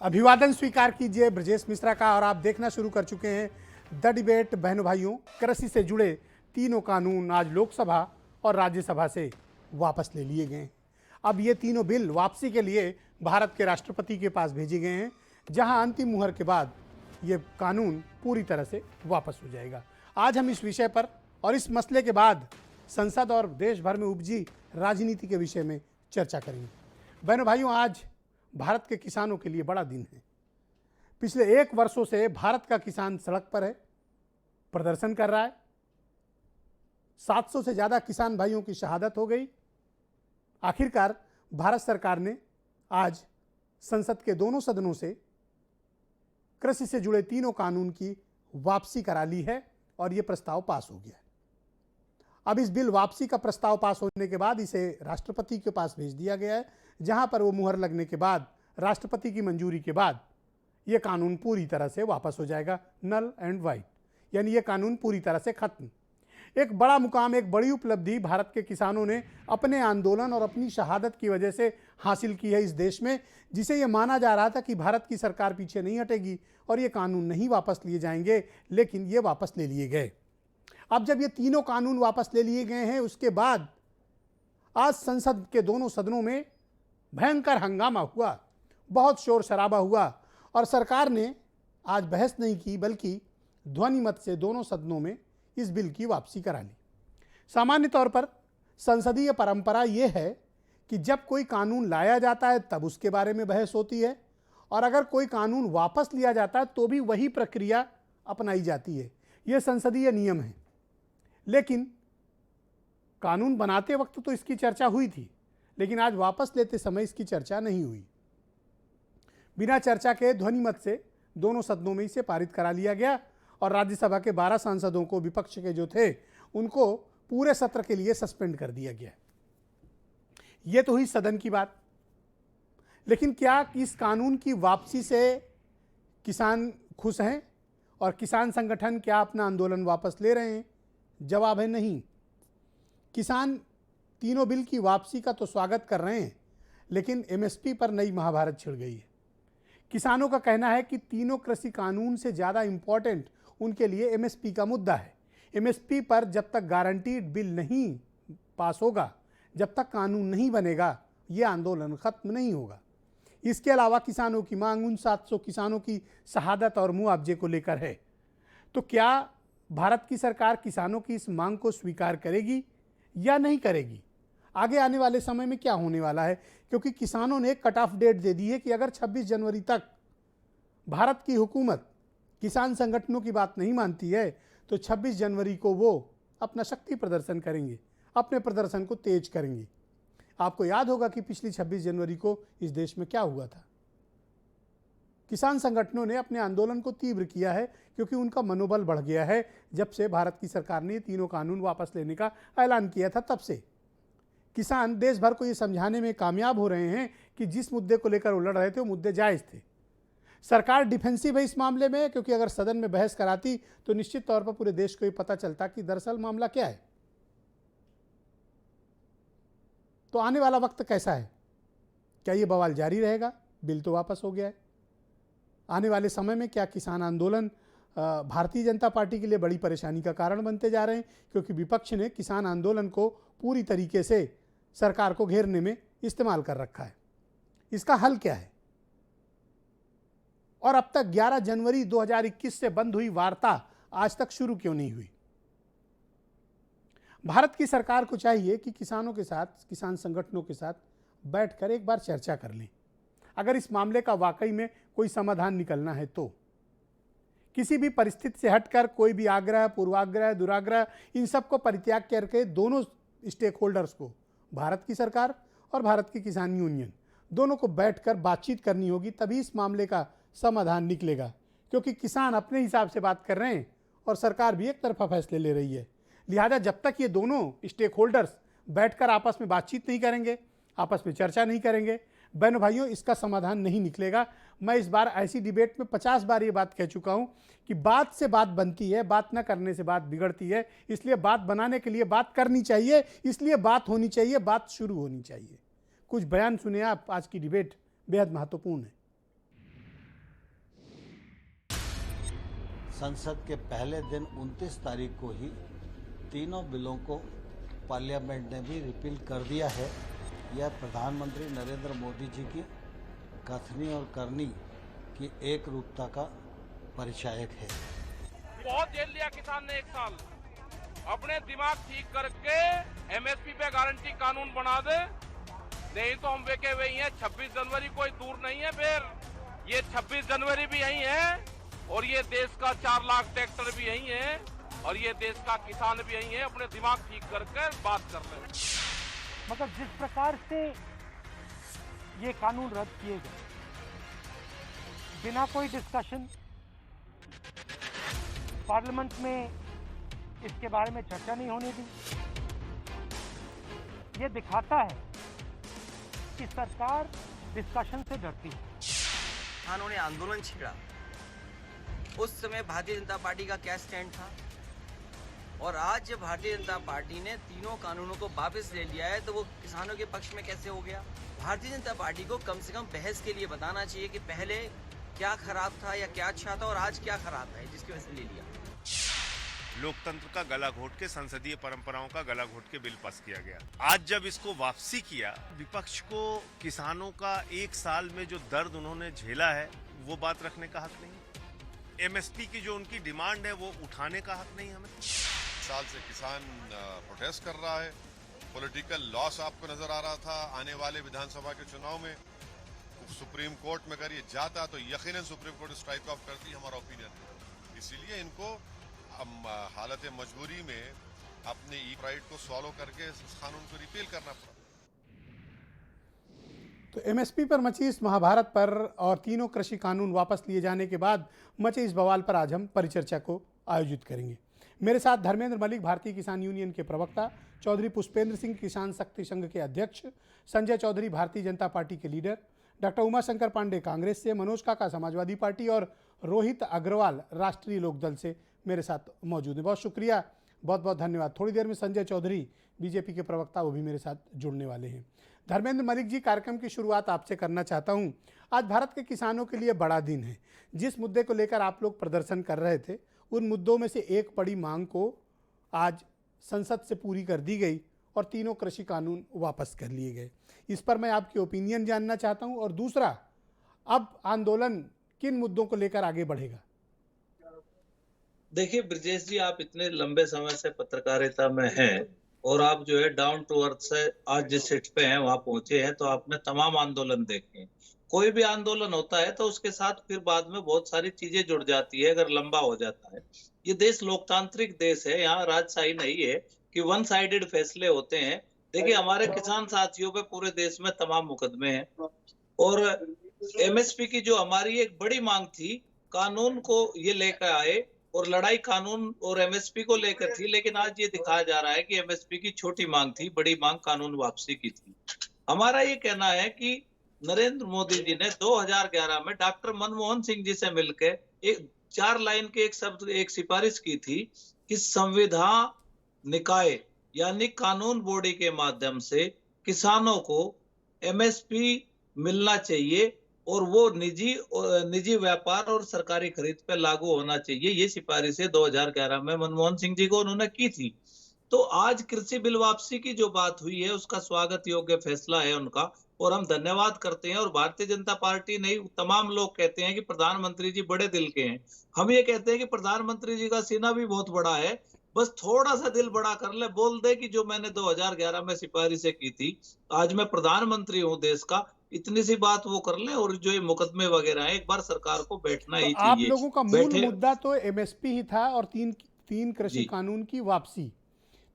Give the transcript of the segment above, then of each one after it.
अभिवादन स्वीकार कीजिए ब्रजेश मिश्रा का। और आप देखना शुरू कर चुके हैं द डिबेट। बहनों भाइयों, कृषि से जुड़े तीनों कानून आज लोकसभा और राज्यसभा से वापस ले लिए गए हैं। अब ये तीनों बिल वापसी के लिए भारत के राष्ट्रपति के पास भेजे गए हैं, जहां अंतिम मुहर के बाद ये कानून पूरी तरह से वापस हो जाएगा। आज हम इस विषय पर और इस मसले के बाद संसद और देश भर में उपजी राजनीति के विषय में चर्चा करेंगे। बहनों भाइयों, आज भारत के किसानों के लिए बड़ा दिन है। पिछले 1 वर्षों से भारत का किसान सड़क पर है, प्रदर्शन कर रहा है। 700 से ज़्यादा किसान भाइयों की शहादत हो गई। आखिरकार भारत सरकार ने आज संसद के दोनों सदनों से कृषि से जुड़े तीनों कानून की वापसी करा ली है और ये प्रस्ताव पास हो गया है। अब इस बिल वापसी का प्रस्ताव पास होने के बाद इसे राष्ट्रपति के पास भेज दिया गया है, जहां पर वो मुहर लगने के बाद राष्ट्रपति की मंजूरी के बाद ये कानून पूरी तरह से वापस हो जाएगा, नल एंड वाइट, यानी ये कानून पूरी तरह से खत्म। एक बड़ा मुकाम, एक बड़ी उपलब्धि भारत के किसानों ने अपने आंदोलन और अपनी शहादत की वजह से हासिल की है इस देश में, जिसे ये माना जा रहा था कि भारत की सरकार पीछे नहीं हटेगी और ये कानून नहीं वापस लिए जाएंगे, लेकिन ये वापस ले लिए गए। अब जब ये तीनों कानून वापस ले लिए गए हैं, उसके बाद आज संसद के दोनों सदनों में भयंकर हंगामा हुआ, बहुत शोर शराबा हुआ और सरकार ने आज बहस नहीं की, बल्कि ध्वनि मत से दोनों सदनों में इस बिल की वापसी करा ली। सामान्य तौर पर संसदीय परंपरा ये है कि जब कोई कानून लाया जाता है तब उसके बारे में बहस होती है, और अगर कोई कानून वापस लिया जाता है तो भी वही प्रक्रिया अपनाई जाती है। ये संसदीय नियम है। लेकिन कानून बनाते वक्त तो इसकी चर्चा हुई थी, लेकिन आज वापस लेते समय इसकी चर्चा नहीं हुई। बिना चर्चा के ध्वनि मत से दोनों सदनों में इसे पारित करा लिया गया और राज्यसभा के 12 सांसदों को, विपक्ष के जो थे, उनको पूरे सत्र के लिए सस्पेंड कर दिया गया। ये तो हुई सदन की बात। लेकिन क्या इस कानून की वापसी से किसान खुश हैं और किसान संगठन क्या अपना आंदोलन वापस ले रहे हैं? जवाब है नहीं। किसान तीनों बिल की वापसी का तो स्वागत कर रहे हैं, लेकिन एमएसपी पर नई महाभारत छिड़ गई है। किसानों का कहना है कि तीनों कृषि कानून से ज़्यादा इम्पॉर्टेंट उनके लिए एमएसपी का मुद्दा है। एमएसपी पर जब तक गारंटीड बिल नहीं पास होगा, जब तक कानून नहीं बनेगा, ये आंदोलन खत्म नहीं होगा। इसके अलावा किसानों की मांग उन 700 किसानों की शहादत और मुआवजे को लेकर है। तो क्या भारत की सरकार किसानों की इस मांग को स्वीकार करेगी या नहीं करेगी? आगे आने वाले समय में क्या होने वाला है, क्योंकि किसानों ने कट ऑफ डेट दे दी है कि अगर 26 जनवरी तक भारत की हुकूमत किसान संगठनों की बात नहीं मानती है तो 26 जनवरी को वो अपना शक्ति प्रदर्शन करेंगे, अपने प्रदर्शन को तेज करेंगे। आपको याद होगा कि पिछली 26 जनवरी को इस देश में क्या हुआ था। किसान संगठनों ने अपने आंदोलन को तीव्र किया है, क्योंकि उनका मनोबल बढ़ गया है। जब से भारत की सरकार ने तीनों कानून वापस लेने का ऐलान किया था, तब से किसान देश भर को ये समझाने में कामयाब हो रहे हैं कि जिस मुद्दे को लेकर वो लड़ रहे थे वो मुद्दे जायज़ थे। सरकार डिफेंसिव है इस मामले में, क्योंकि अगर सदन में बहस कराती तो निश्चित तौर पर पूरे देश को ये पता चलता कि दरअसल मामला क्या है। तो आने वाला वक्त कैसा है? क्या ये बवाल जारी रहेगा? बिल तो वापस हो गया है। आने वाले समय में क्या किसान आंदोलन भारतीय जनता पार्टी के लिए बड़ी परेशानी का कारण बनते जा रहे हैं, क्योंकि विपक्ष ने किसान आंदोलन को पूरी तरीके से सरकार को घेरने में इस्तेमाल कर रखा है। इसका हल क्या है? और अब तक 11 जनवरी 2021 से बंद हुई वार्ता आज तक शुरू क्यों नहीं हुई? भारत की सरकार को चाहिए कि किसानों के साथ, किसान संगठनों के साथ बैठकर एक बार चर्चा कर लें। अगर इस मामले का वाकई में कोई समाधान निकलना है तो किसी भी परिस्थिति से हटकर कोई भी आग्रह, पूर्वाग्रह, दुराग्रह, इन सब को परित्याग करके दोनों स्टेक होल्डर्स को, भारत की सरकार और भारत की किसान यूनियन, दोनों को बैठकर बातचीत करनी होगी, तभी इस मामले का समाधान निकलेगा। क्योंकि किसान अपने हिसाब से बात कर रहे हैं और सरकार भी एक तरफा फैसले ले रही है। लिहाजा जब तक ये दोनों स्टेक होल्डर्स बैठकर आपस में बातचीत नहीं करेंगे, आपस में चर्चा नहीं करेंगे, बहनों भाइयों, इसका समाधान नहीं निकलेगा। मैं इस बार ऐसी डिबेट में 50 बार ये बात कह चुका हूँ कि बात से बात बनती है, बात न करने से बात बिगड़ती है। इसलिए बात बनाने के लिए बात करनी चाहिए, इसलिए बात होनी चाहिए, बात शुरू होनी चाहिए। कुछ बयान सुने आप। आज की डिबेट बेहद महत्वपूर्ण है। संसद के पहले दिन 29 तारीख को ही तीनों बिलों को पार्लियामेंट ने भी रिपील कर दिया है। यह प्रधानमंत्री नरेंद्र मोदी जी की कथनी और करनी की एक रूपता का परिचायक है। बहुत झेल लिया किसान ने 1 साल, अपने दिमाग ठीक करके एमएसपी पे गारंटी कानून बना दे, नहीं तो हम बेके हुए हैं। 26 जनवरी कोई दूर नहीं है, फिर ये 26 जनवरी भी यही है और ये देश का 4 लाख ट्रैक्टर भी यही है और ये देश का किसान भी यही है। अपने दिमाग ठीक करके बात कर ले। मतलब जिस प्रकार से ये कानून रद्द किए गए बिना कोई डिस्कशन, पार्लियामेंट में इसके बारे में चर्चा नहीं होने दी, ये दिखाता है कि सरकार डिस्कशन से डरती है। किसानों ने आंदोलन छेड़ा, उस समय भारतीय जनता पार्टी का क्या स्टैंड था, और आज जब भारतीय जनता पार्टी ने तीनों कानूनों को वापस ले लिया है तो वो किसानों के पक्ष में कैसे हो गया। भारतीय जनता पार्टी को कम से कम बहस के लिए बताना चाहिए कि पहले क्या खराब था या क्या अच्छा था और आज क्या खराब है जिसकी वजह से ले लिया। लोकतंत्र का गला घोट के, संसदीय परंपराओं का गला घोट के बिल पास किया गया। आज जब इसको वापसी किया, विपक्ष को किसानों का 1 साल में जो दर्द उन्होंने झेला है वो बात रखने का हक नहीं। एमएसपी की जो उनकी डिमांड है वो उठाने का हक नहीं हमें। साल से किसान प्रोटेस्ट कर रहा है। पॉलिटिकल लॉस आपको नजर आ रहा था। आने वाले विधानसभा के चुनाव में सुप्रीम कोर्ट में अगर ये जाता तो यकीनन सुप्रीम कोर्ट स्ट्राइक ऑफ करती, हमारा ओपिनियन। इसीलिए इनको हालत मजबूरी में अपने राइट को सॉल्व करके इस कानून को रिपील करना पड़ा। तो एमएसपी पर मची इस महाभारत पर और तीनों कृषि कानून वापस लिए जाने के बाद मचे इस बवाल पर आज हम परिचर्चा को आयोजित करेंगे। मेरे साथ धर्मेंद्र मलिक, भारतीय किसान यूनियन के प्रवक्ता, चौधरी पुष्पेंद्र सिंह, किसान शक्ति संघ के अध्यक्ष, संजय चौधरी, भारतीय जनता पार्टी के लीडर, डॉक्टर उमाशंकर पांडे, कांग्रेस से, मनोज काका, समाजवादी पार्टी और रोहित अग्रवाल, राष्ट्रीय लोकदल से मेरे साथ मौजूद हैं। बहुत शुक्रिया, बहुत बहुत धन्यवाद। थोड़ी देर में संजय चौधरी, बीजेपी के प्रवक्ता, वो भी मेरे साथ जुड़ने वाले हैं। धर्मेंद्र मलिक जी, कार्यक्रम की शुरुआत आपसे करना चाहता हूं। आज भारत के किसानों के लिए बड़ा दिन है। जिस मुद्दे को लेकर आप लोग प्रदर्शन कर रहे थे, उन मुद्दों में से एक बड़ी मांग को आज संसद से पूरी कर दी गई और तीनों कृषि कानून वापस कर लिए गए। इस पर मैं आपकी ओपिनियन जानना चाहता हूं। और दूसरा, अब आंदोलन किन मुद्दों को लेकर आगे बढ़ेगा? देखिए ब्रजेश जी, आप इतने लंबे समय से पत्रकारिता में हैं और आप जो है डाउन टू अर्थ से आज जिस सीट पे हैं वहां पहुंचे हैं, तो आपने तमाम आंदोलन देखे हैं। कोई भी आंदोलन होता है तो उसके साथ फिर बाद में बहुत सारी चीजें जुड़ जाती है अगर लंबा हो जाता है। ये देश लोकतांत्रिक देश है, यहाँ राजशाही नहीं है कि वन साइडेड फैसले होते हैं। देखिए हमारे किसान साथियों पे पूरे देश में तमाम मुकदमे हैं और एमएसपी की जो हमारी एक बड़ी मांग थी, कानून को ये लेकर आए और लड़ाई कानून और एमएसपी को लेकर थी, लेकिन आज ये दिखाया जा रहा है कि एमएसपी की छोटी मांग थी, बड़ी मांग कानून वापसी की थी। हमारा ये कहना है कि नरेंद्र मोदी जी ने 2011 में डॉक्टर मनमोहन सिंह जी से मिलकर एक 4 लाइन के एक सिफारिश की थी कि संविधान निकाय यानी कानून बॉडी के माध्यम से किसानों को एमएसपी मिलना चाहिए और वो निजी व्यापार और सरकारी खरीद पे लागू होना चाहिए। ये सिफारिशें 2011 में मनमोहन सिंह जी को उन्होंने की थी। तो आज कृषि बिल वापसी की जो बात हुई है उसका स्वागत योग्य फैसला है उनका और हम धन्यवाद करते हैं। और भारतीय जनता पार्टी नहीं, तमाम लोग कहते हैं कि प्रधानमंत्री जी बड़े दिल के हैं। हम ये कहते हैं कि प्रधानमंत्री जी का सीना भी बहुत बड़ा है, बस थोड़ा सा दिल बड़ा कर ले, बोल दे कि जो मैंने 2011 में सिफारिशें की थी, आज मैं प्रधानमंत्री हूँ देश का, इतनी सी बात वो कर ले। और जो ये मुकदमे वगैरह है, एक बार सरकार को बैठना ही चाहिए। आप लोगों का मूल मुद्दा तो एमएसपी ही था और तीन कृषि कानून की वापसी।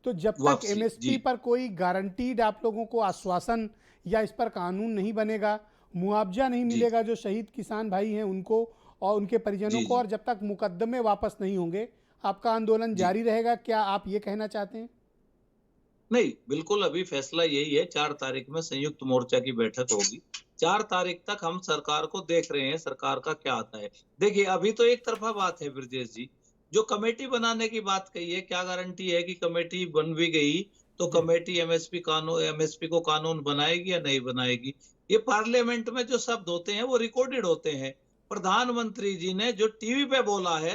तो जब तक एमएसपी पर कोई गारंटीड आप लोगों को आश्वासन या इस पर कानून नहीं बनेगा, मुआवजा नहीं मिलेगा जो शहीद किसान भाई हैं उनको और उनके परिजनों को, और जब तक मुकदमे वापस नहीं होंगे आपका आंदोलन जारी रहेगा, क्या आप ये कहना चाहते हैं? नहीं, बिल्कुल अभी फैसला यही है। 4 तारीख में संयुक्त मोर्चा की बैठक होगी। 4 तारीख तक हम सरकार को देख रहे हैं, सरकार का क्या आता है। देखिए अभी तो एक तरफा बात है ब्रजेश जी, जो कमेटी बनाने की बात कही है, क्या गारंटी है कि कमेटी बन भी गई तो कमेटी एमएसपी को कानून बनाएगी या नहीं बनाएगी? ये पार्लियामेंट में जो शब्द होते हैं वो रिकॉर्डेड होते हैं। प्रधानमंत्री जी ने जो टीवी पे बोला है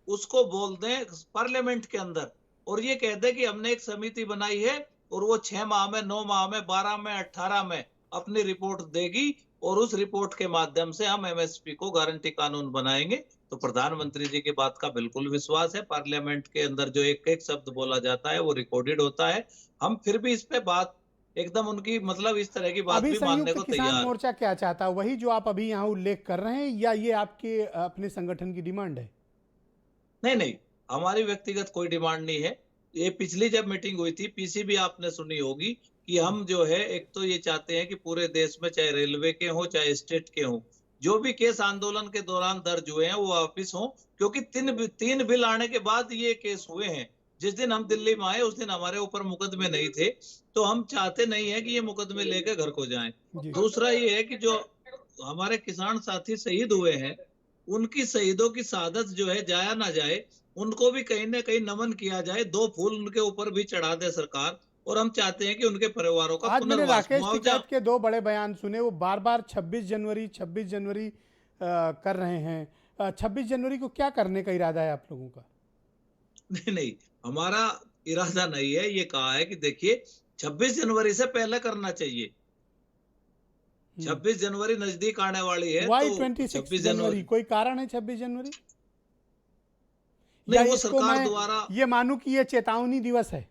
उसको बोल दें पार्लियामेंट के अंदर, और ये कह दें कि हमने एक समिति बनाई है और वो 6 माह में, 9 माह में, 12 में, 18 में अपनी रिपोर्ट देगी, और उस रिपोर्ट के माध्यम से हम एमएसपी को गारंटी कानून बनाएंगे। तो प्रधानमंत्री जी की बात का बिल्कुल विश्वास है। पार्लियामेंट के अंदर जो एक एक शब्द बोला जाता है वो रिकॉर्डेड होता है। हम फिर भी इस पे बात एकदम उनकी मतलब इस तरह की बात अभी भी मानने को संयुक्त किसान तैयार। मोर्चा क्या चाहता है, वही जो आप अभी यहाँ उल्लेख कर रहे हैं, या ये आपके अपने संगठन की डिमांड है? नहीं नहीं, हमारी व्यक्तिगत कोई डिमांड नहीं है। ये पिछली जब मीटिंग हुई थी, पीसीबी आपने सुनी होगी, कि हम जो है एक तो ये चाहते हैं कि पूरे देश में चाहे रेलवे के हो चाहे स्टेट के हो, जो भी केस आंदोलन के दौरान दर्ज हुए हैं वो वापिस हो, क्योंकि तीन बिल आने के बाद ये केस हुए हैं। जिस दिन हम दिल्ली में आए उस दिन हमारे ऊपर मुकदमे नहीं थे, तो हम चाहते नहीं है कि ये मुकदमे लेके घर को जाएं। जी। दूसरा ये है कि जो हमारे किसान साथी शहीद हुए हैं, उनकी शहीदों की शहादत जो है जाया ना जाए, उनको भी कहीं ना कहीं नमन किया जाए, 2 फूल उनके ऊपर भी चढ़ा दे सरकार। और हम चाहते हैं कि उनके परिवारों का आज मैंने पुनर्वास, राकेश मुआवजा। टिकैत के 2 बड़े बयान सुने, वो बार बार 26 जनवरी कर रहे हैं। 26 जनवरी को क्या करने का इरादा है आप लोगों का? नहीं नहीं, हमारा इरादा नहीं है। ये कहा है कि देखिए 26 जनवरी से पहले करना चाहिए। 26 जनवरी नजदीक आने वाली है, वाई तो 26 जनवरी, कोई कारण है 26 जनवरी? नहीं, वो इसको सरकार मैं द्वारा ये मानूं कि ये चेतावनी दिवस है?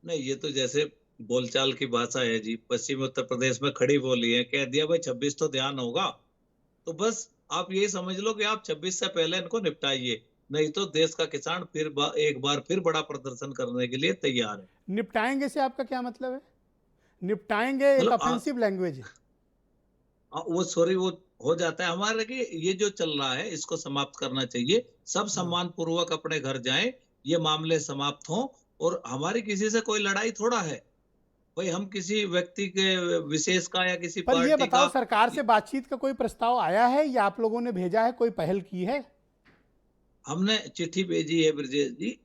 नहीं, ये तो जैसे बोलचाल की भाषा है जी। पश्चिमी उत्तर प्रदेश में खड़ी बोली है, कह दिया भाई 26 तो ध्यान होगा, तो बस आप यही समझ लो कि आप 26 से पहले इनको निपटाइए, नहीं तो देश का किसान फिर एक बार फिर बड़ा प्रदर्शन करने के लिए तैयार है। निपटाएंगे से आपका क्या मतलब है? निपटाएंगे एक मतलब ऑफेंसिव लैंग्वेज है। वो सॉरी, वो हो जाता है हमारे कि ये जो चल रहा है इसको समाप्त करना चाहिए। सब सम्मान पूर्वक अपने घर जाएं, ये मामले समाप्त हों, और हमारी किसी से कोई लड़ाई थोड़ा है भाई, हम किसी व्यक्ति के विशेष का या किसी पर ये पार्टी बताओ, का। सरकार से बातचीत का कोई प्रस्ताव आया है या आप लोगों ने भेजा है, कोई पहल की है? हमने चिट्ठी भेजी है ब्रजेश जी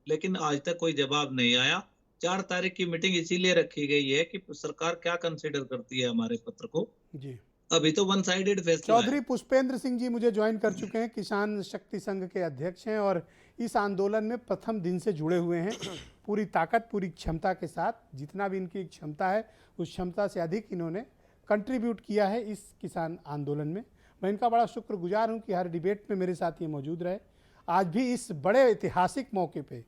लेकिन आज तक कोई जवाब नहीं आया। 4 तारीख की मीटिंग इसीलिए रखी गई है कि सरकार क्या कंसीडर करती है हमारे पत्र को। जी। अभी तो वन साइडेड फैसला है। चौधरी पुष्पेंद्र सिंह जी मुझे ज्वाइन कर चुके हैं, किसान शक्ति संघ के अध्यक्ष हैं और इस आंदोलन में प्रथम दिन से जुड़े हुए हैं। पूरी ताकत, पूरी क्षमता के साथ, जितना भी इनकी क्षमता है उस क्षमता से अधिक इन्होंने कंट्रीब्यूट किया है इस किसान आंदोलन में। मैं इनका बड़ा शुक्रगुजार हूं कि हर डिबेट में मेरे साथ ये मौजूद रहे। आज भी इस बड़े ऐतिहासिक मौके पे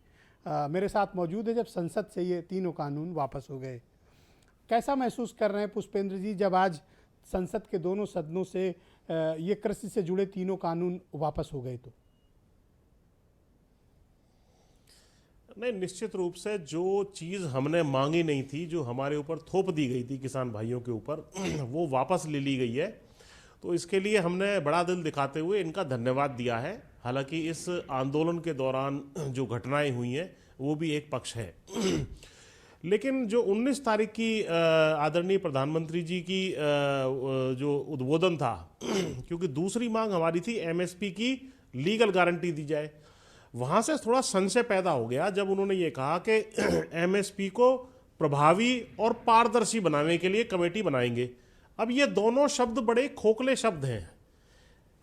मेरे साथ मौजूद है जब संसद से ये तीनों कानून वापस हो गए। कैसा महसूस कर रहे हैं पुष्पेंद्र जी, जब आज संसद के दोनों सदनों से ये कृषि से जुड़े तीनों कानून वापस हो गए? तो नहीं, निश्चित रूप से जो चीज़ हमने मांगी नहीं थी, जो हमारे ऊपर थोप दी गई थी किसान भाइयों के ऊपर, वो वापस ले ली गई है। तो इसके लिए हमने बड़ा दिल दिखाते हुए इनका धन्यवाद दिया है। हालांकि इस आंदोलन के दौरान जो घटनाएं हुई हैं वो भी एक पक्ष है लेकिन जो 19 तारीख की आदरणीय प्रधानमंत्री जी की जो उद्बोधन था क्योंकि दूसरी मांग हमारी थी एमएसपी की लीगल गारंटी दी जाए, वहाँ से थोड़ा संशय पैदा हो गया जब उन्होंने ये कहा कि एमएसपी को प्रभावी और पारदर्शी बनाने के लिए कमेटी बनाएंगे। अब ये दोनों शब्द बड़े खोखले शब्द हैं,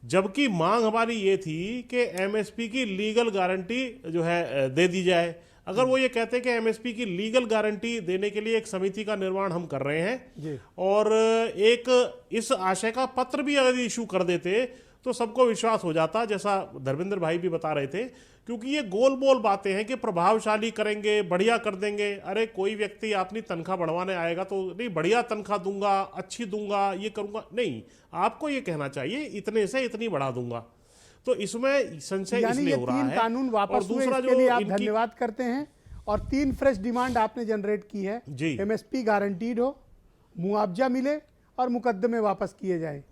जबकि मांग हमारी ये थी कि एमएसपी की लीगल गारंटी जो है दे दी जाए। अगर वो ये कहते हैं कि एमएसपी की लीगल गारंटी देने के लिए एक समिति का निर्माण हम कर रहे हैं और एक इस आशय का पत्र भी अगर इशू कर देते तो सबको विश्वास हो जाता, जैसा धर्मेंद्र भाई भी बता रहे थे, क्योंकि ये गोल बोल बातें हैं कि प्रभावशाली करेंगे, बढ़िया कर देंगे। अरे कोई व्यक्ति अपनी तनख्वाह बढ़वाने आएगा तो नहीं बढ़िया तनख्वाह दूंगा, अच्छी दूंगा, ये करूंगा, नहीं, आपको ये कहना चाहिए इतने से इतनी बढ़ा दूंगा। तो इसमें संशय इसलिए हो रहा है। कानून वापस हुए, इसके लिए आप धन्यवाद करते हैं। और 3 फ्रेश डिमांड आपने जनरेट की है, एमएसपी गारंटीड हो, मुआवजा मिले और मुकदमे वापस किए जाए।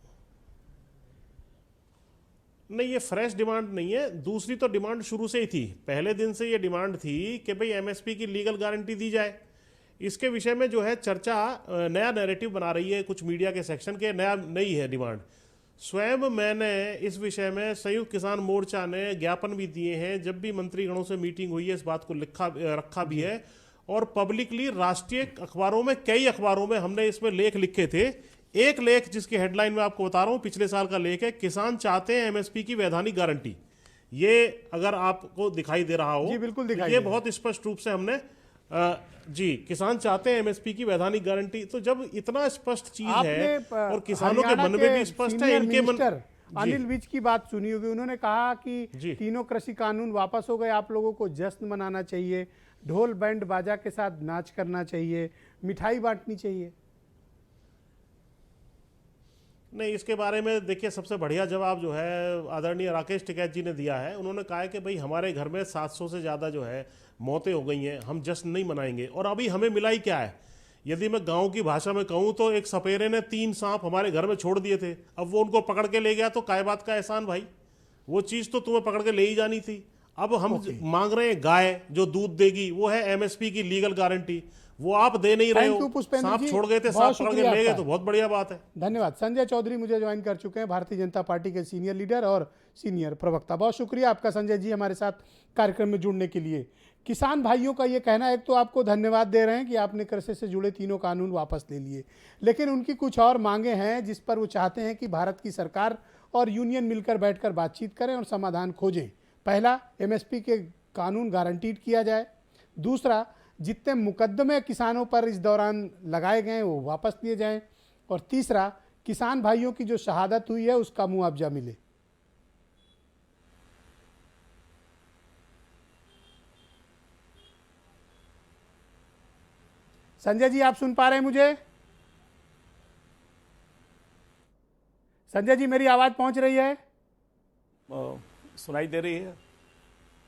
नहीं, ये फ्रेश डिमांड नहीं है, दूसरी तो डिमांड शुरू से ही थी। पहले दिन से ये डिमांड थी कि भाई एमएसपी की लीगल गारंटी दी जाए। इसके विषय में जो है चर्चा नया नैरेटिव बना रही है कुछ मीडिया के सेक्शन के, नई है डिमांड। स्वयं मैंने इस विषय में संयुक्त किसान मोर्चा ने ज्ञापन भी दिए हैं, जब भी मंत्रीगणों से मीटिंग हुई है इस बात को रखा भी है और पब्लिकली राष्ट्रीय अखबारों में, कई अखबारों में हमने इसमें लेख लिखे थे। एक लेख जिसकी हेडलाइन में आपको बता रहा हूं, पिछले साल का लेख है, किसान चाहते हैं एमएसपी की वैधानिक गारंटी। ये अगर आपको दिखाई दे रहा हो, जी, बिल्कुल दिखाई तो दे ये रहा है। बहुत स्पष्ट रूप से हमने जी, किसान चाहते हैं एमएसपी की वैधानिक गारंटी। तो जब इतना स्पष्ट चीज है और किसानों के मन में भी स्पष्ट है, इनके मन अनिल विज की बात सुनी होगी, उन्होंने कहा कि जी। तीनों कृषि कानून वापस हो गए, आप लोगों को जश्न मनाना चाहिए, ढोल बैंड बाजा के साथ नाच करना चाहिए, मिठाई बांटनी चाहिए। नहीं, इसके बारे में देखिए सबसे बढ़िया जवाब जो है आदरणीय राकेश टिकैत जी ने दिया है। उन्होंने कहा है कि भाई हमारे घर में 700 से ज़्यादा जो है मौतें हो गई हैं, हम जश्न नहीं मनाएंगे। और अभी हमें मिला ही क्या है, यदि मैं गांव की भाषा में कहूं तो एक सपेरे ने 3 सांप हमारे घर में छोड़ दिए थे, अब वो उनको पकड़ के ले गया तो काय बात का एहसान भाई, वो चीज़ तो तुम्हें पकड़ के ले ही जानी थी। अब हम मांग रहे हैं गाय जो दूध देगी, वो है एमएसपी की लीगल गारंटी, वो आप दे नहीं रहे थैंक यू हो। पुष्पेंद्र सांप जी, छोड़ गए थे, बहुत सांप पकड़ के शुक्रिया ले गए आपका। तो बहुत बढ़िया बात है। धन्यवाद। संजय चौधरी मुझे ज्वाइन कर चुके हैं, भारतीय जनता पार्टी के सीनियर लीडर और सीनियर प्रवक्ता। बहुत शुक्रिया आपका संजय जी हमारे साथ कार्यक्रम में जुड़ने के लिए। किसान भाइयों का ये कहना है, एक तो आपको धन्यवाद दे रहे हैं कि आपने कृषि से जुड़े तीनों कानून वापस ले लिए, लेकिन उनकी कुछ और मांगे हैं जिस पर वो चाहते हैं कि भारत की सरकार और यूनियन मिलकर बैठकर बातचीत करें और समाधान खोजें। पहला, एमएसपी के कानून गारंटीड किया जाए। दूसरा, जितने मुकदमे किसानों पर इस दौरान लगाए गए वो वापस लिए जाएं। और तीसरा, किसान भाइयों की जो शहादत हुई है उसका मुआवजा मिले। संजय जी, आप सुन पा रहे हैं मुझे? संजय जी, मेरी आवाज पहुंच रही है? सुनाई दे रही है?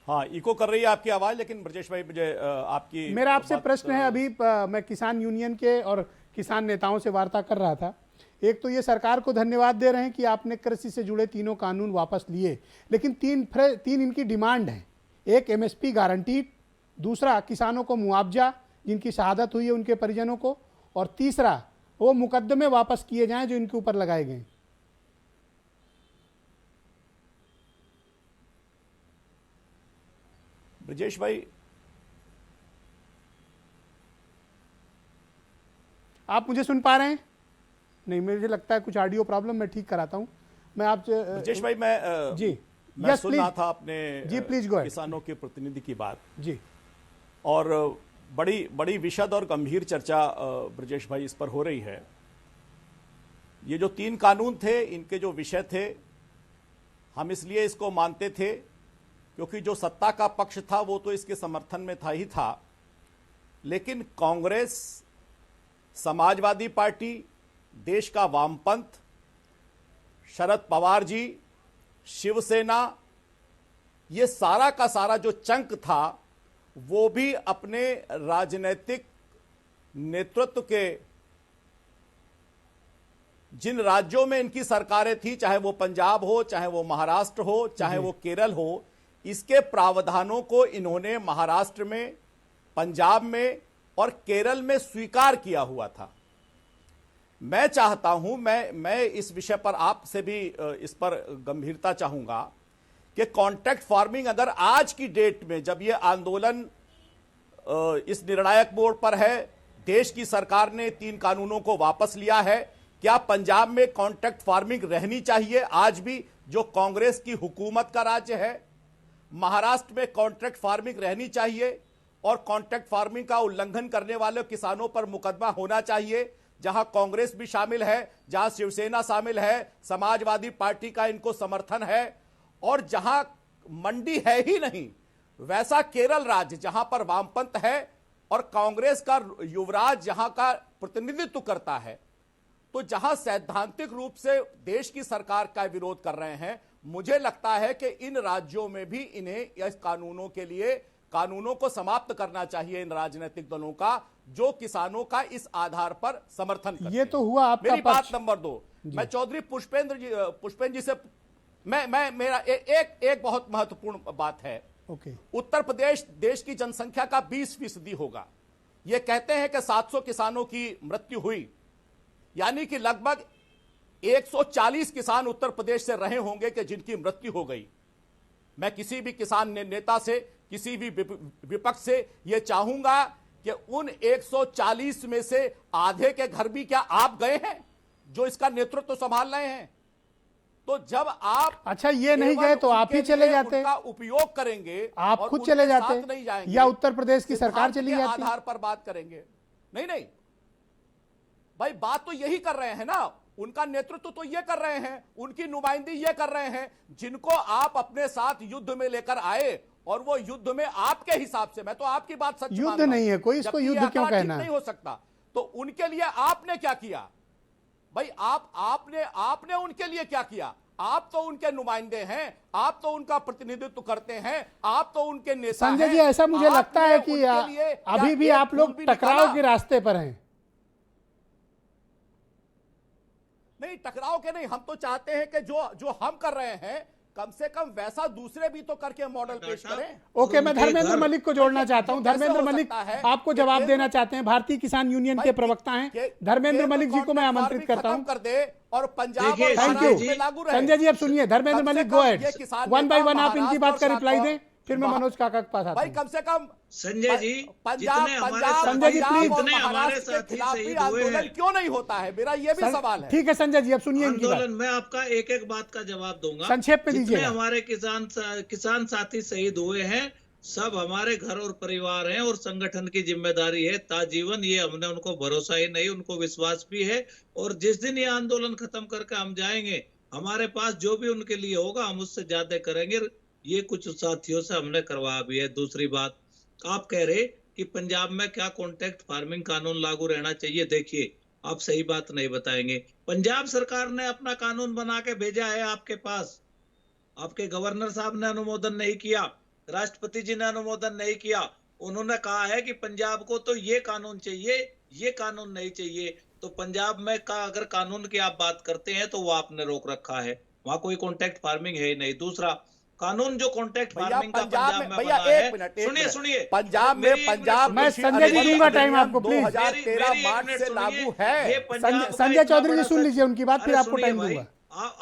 हाँ, इको कर रही है आपकी आवाज, लेकिन ब्रजेश भाई मुझे आपकी मेरा आपसे बात, प्रश्न है, अभी मैं किसान यूनियन के और किसान नेताओं से वार्ता कर रहा था। एक तो ये सरकार को धन्यवाद दे रहे हैं कि आपने कृषि से जुड़े तीनों कानून वापस लिए, लेकिन तीन इनकी डिमांड है। एक, एमएसपी गारंटीड। दूसरा, किसानों को मुआवजा जिनकी शहादत हुई है उनके परिजनों को। और तीसरा, वो मुकदमे वापस किए जाएं जो इनके ऊपर लगाए गए। ब्रजेश भाई, आप मुझे सुन पा रहे हैं? नहीं, मुझे लगता है कुछ ऑडियो प्रॉब्लम, मैं ठीक कराता हूं। मैं आपसे ब्रजेश भाई, मैं जी, मैं यस सुन प्लीज रहा था अपने जी, प्लीज गो अहेड। किसानों के प्रतिनिधि की बात, जी, और बड़ी बड़ी विशद और गंभीर चर्चा ब्रजेश भाई इस पर हो रही है। ये जो 3 कानून थे, इनके जो विषय थे, हम इसलिए इसको मानते थे क्योंकि जो सत्ता का पक्ष था वो तो इसके समर्थन में था ही था, लेकिन कांग्रेस, समाजवादी पार्टी, देश का वामपंथ, शरद पवार जी, शिवसेना, ये सारा का सारा जो चंक था वो भी अपने राजनीतिक नेतृत्व के जिन राज्यों में इनकी सरकारें थी, चाहे वो पंजाब हो, चाहे वो महाराष्ट्र हो, चाहे वो केरल हो, इसके प्रावधानों को इन्होंने महाराष्ट्र में, पंजाब में और केरल में स्वीकार किया हुआ था। मैं चाहता हूं, मैं इस विषय पर आपसे भी इस पर गंभीरता चाहूंगा कि कॉन्ट्रैक्ट फार्मिंग अगर आज की डेट में, जब यह आंदोलन इस निर्णायक मोड़ पर है, देश की सरकार ने 3 कानूनों को वापस लिया है, क्या पंजाब में कॉन्ट्रैक्ट फार्मिंग रहनी चाहिए आज भी, जो कांग्रेस की हुकूमत का राज्य है? महाराष्ट्र में कॉन्ट्रैक्ट फार्मिंग रहनी चाहिए और कॉन्ट्रैक्ट फार्मिंग का उल्लंघन करने वाले किसानों पर मुकदमा होना चाहिए, जहां कांग्रेस भी शामिल है, जहां शिवसेना शामिल है, समाजवादी पार्टी का इनको समर्थन है, और जहां मंडी है ही नहीं, वैसा केरल राज्य जहां पर वामपंथ है और कांग्रेस का युवराज जहां का प्रतिनिधित्व करता है, तो जहां सैद्धांतिक रूप से देश की सरकार का विरोध कर रहे हैं, मुझे लगता है कि इन राज्यों में भी इन्हें इस कानूनों के लिए, कानूनों को समाप्त करना चाहिए इन राजनीतिक दलों का जो किसानों का इस आधार पर समर्थन करते हैं। ये तो हुआ आपका मेरी पक्ष। बात नंबर 2, मैं चौधरी पुष्पेंद्र जी से मैं मेरा एक बहुत महत्वपूर्ण बात है। ओके, उत्तर प्रदेश देश की जनसंख्या का 20% होगा। ये कहते हैं कि 700 किसानों की मृत्यु हुई, यानी कि लगभग 140 किसान उत्तर प्रदेश से रहे होंगे कि जिनकी मृत्यु हो गई। मैं किसी भी किसान नेता से, किसी भी विपक्ष से यह चाहूंगा कि उन 140 में से आधे के घर भी क्या आप गए हैं जो इसका नेतृत्व संभाल रहे हैं? तो जब आप अच्छा ये नहीं केवल गए तो आप ही उनके चले लिए जाते, उनका उपयोग करेंगे, आप और खुद उनके चले साथ जाते, नहीं जाएंगे, या उत्तर प्रदेश की सरकार सिद्धांत चली के जाती। आधार पर बात करेंगे। नहीं, भाई बात तो यही कर रहे हैं ना, उनका नेतृत्व तो ये कर रहे हैं, उनकी नुमाइंदगी ये कर रहे हैं, जिनको आप अपने साथ युद्ध में लेकर आए, और वो युद्ध में आपके हिसाब से, मैं तो आपकी बात सच युद्ध नहीं है कोई, इसको युद्ध क्यों कहना है? नहीं हो सकता। तो उनके लिए आपने क्या किया भाई? आपने उनके लिए क्या किया? आप तो उनके नुमाइंदे हैं, आप तो उनका प्रतिनिधित्व करते हैं, आप तो उनके नेता हैं। संजय जी ऐसा मुझे लगता है कि उनके लिए अभी भी क्या आप एक लोग फूल भी टकराव निकाला? के रास्ते पर हैं। नहीं, टकराव के नहीं, हम तो चाहते हैं कि जो हम कर रहे हैं कम से कम वैसा दूसरे भी तो करके मॉडल पेश करें। ओके, मैं धर्मेंद्र मलिक को जोड़ना चाहता हूं। कैसे हो धर्मेंद्र मलिक सकता है आपको कि जवाब केंद्र- देना चाहते हैं, भारतीय किसान यूनियन के प्रवक्ता हैं। धर्मेंद्र मलिक जी को मैं आमंत्रित करता हूं। कर दे और पंजाब और देखिए, थैंक महाराष्ट्र यू में लागू रहे। संजय जी, अब सुनिए धर्मेंद्र कम से मलिक, कम गो ये एहेड, किसान वन बाय नेता वन आप इनकी महाराष्ट्र बात का और रिप्लाई शासन- दें, फिर मैं मनोज काका के पास आता भाई हूं। कम से कम संजय जी, पंजाब जितने हमारे पंजाब संजय जी, पंजाब प्लीज। और जितने हमारे महाराष्ट्र के साथी खिलाफ भी शहीद हुए आंदोलन हैं। क्यों नहीं होता है, मेरा ये भी सवाल है। ठीक है संजय जी, अब सुनिए इनकी बात। आंदोलन में आपका एक एक बात का जवाब दूंगा। संक्षेप में जितने दीजिएगा। हमारे किसान साथी शहीद हुए हैं, सब हमारे घर और परिवार हैं, और संगठन की जिम्मेदारी है ताजीवन। ये हमने उनको भरोसा ही नहीं, उनको विश्वास भी है। और जिस दिन ये आंदोलन खत्म करके हम जाएंगे, हमारे पास जो भी उनके लिए होगा हम उससे ज्यादा करेंगे। ये कुछ साथियों से हमने करवाया भी है। दूसरी बात, आप कह रहे कि पंजाब में क्या कॉन्ट्रैक्ट फार्मिंग कानून लागू रहना चाहिए। देखिए, आप सही बात नहीं बताएंगे। पंजाब सरकार ने अपना कानून बना के भेजा है आपके पास, आपके गवर्नर साहब ने अनुमोदन नहीं किया, राष्ट्रपति जी ने अनुमोदन नहीं किया। उन्होंने कहा है कि पंजाब को तो ये कानून चाहिए, ये कानून नहीं चाहिए। तो पंजाब में का अगर कानून की आप बात करते हैं तो वो आपने रोक रखा है, वहां कोई कॉन्ट्रैक्ट फार्मिंग है ही नहीं। दूसरा कानून जो कॉन्ट्रैक्ट फार्मिंग का पंजाब में भैया बना है, एक मिनट, सुनिए पंजाब में पंजाब मैं संजय जी दूंगा टाइम आपको, प्लीज। 2013 मार्च से लागू है। संजय चौधरी जी सुन लीजिए उनकी बात, फिर आपको टाइम दूंगा।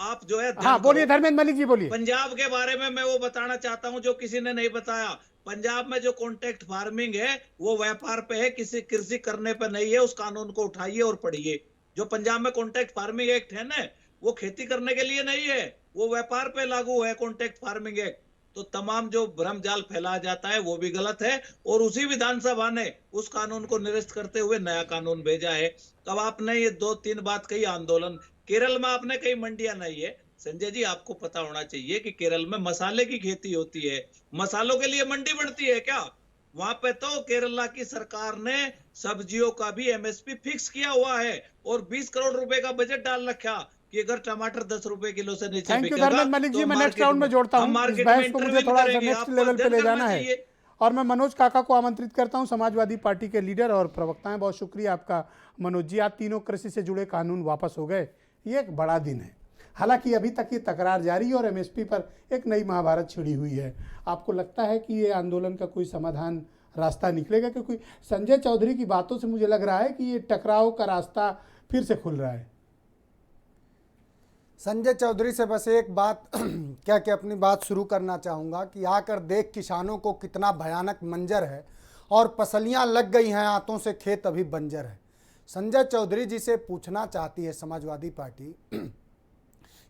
आप जो है हाँ बोलिए धर्मेंद्र मलिक जी, बोलिए। पंजाब के बारे में मैं वो बताना चाहता हूं जो किसी ने नहीं बताया। पंजाब में जो कॉन्ट्रैक्ट फार्मिंग है वो व्यापार पे है, किसी कृषि करने पे नहीं है। उस कानून को उठाइए और पढ़िए। जो पंजाब में कॉन्ट्रैक्ट फार्मिंग एक्ट है ना, वो खेती करने के लिए नहीं है, वो व्यापार पे लागू है कॉन्ट्रैक्ट फार्मिंग एक्ट। तो तमाम जो भ्रम जाल फैलाया जाता है वो भी गलत है। और उसी विधानसभा ने उस कानून को निरस्त करते हुए नया कानून भेजा है। तब आपने ये 2-3 बात कही, आंदोलन केरल में आपने कही मंडियां नहीं है। संजय जी, आपको पता होना चाहिए कि केरल में मसाले की खेती होती है, मसालों के लिए मंडी बढ़ती है क्या? वहां पे तो केरला की सरकार ने सब्जियों का भी एमएसपी फिक्स किया हुआ है और 20 करोड़ रुपए का बजट डाल रखा कि अगर टमाटर 10 रुपए किलो से नीचे थैंक यू बिकेगा धर्मेंद्र मलिक जी, तो मैं नेक्स्ट मार्केट राउंड में जोड़ता हूं। इस मार्केट बहस में को मुझे इंटरव्यू थोड़ा सा करेंगे। नेक्स्ट आपको लेवल पे ले अध्ययन जाना करना है। चाहिए। और मैं मनोज काका को आमंत्रित करता हूं, समाजवादी पार्टी के लीडर और प्रवक्ता हैं। बहुत शुक्रिया आपका मनोज जी, आप तीनों कृषि से जुड़े कानून वापस हो गए। ये एक बड़ा दिन है। हालांकि अभी तक ये तकरार जारी और एमएसपी पर एक नई महाभारत छिड़ी हुई है। आपको लगता है कि ये आंदोलन का कोई समाधान रास्ता निकलेगा? क्योंकि संजय चौधरी की बातों से मुझे लग रहा है कि ये टकराव का रास्ता फिर से खुल रहा है। संजय चौधरी से बस एक बात कह के अपनी बात शुरू करना चाहूँगा कि आकर देख किसानों को कितना भयानक मंजर है और पसलियाँ लग गई हैं, आंतों से खेत अभी बंजर है। संजय चौधरी जी से पूछना चाहती है समाजवादी पार्टी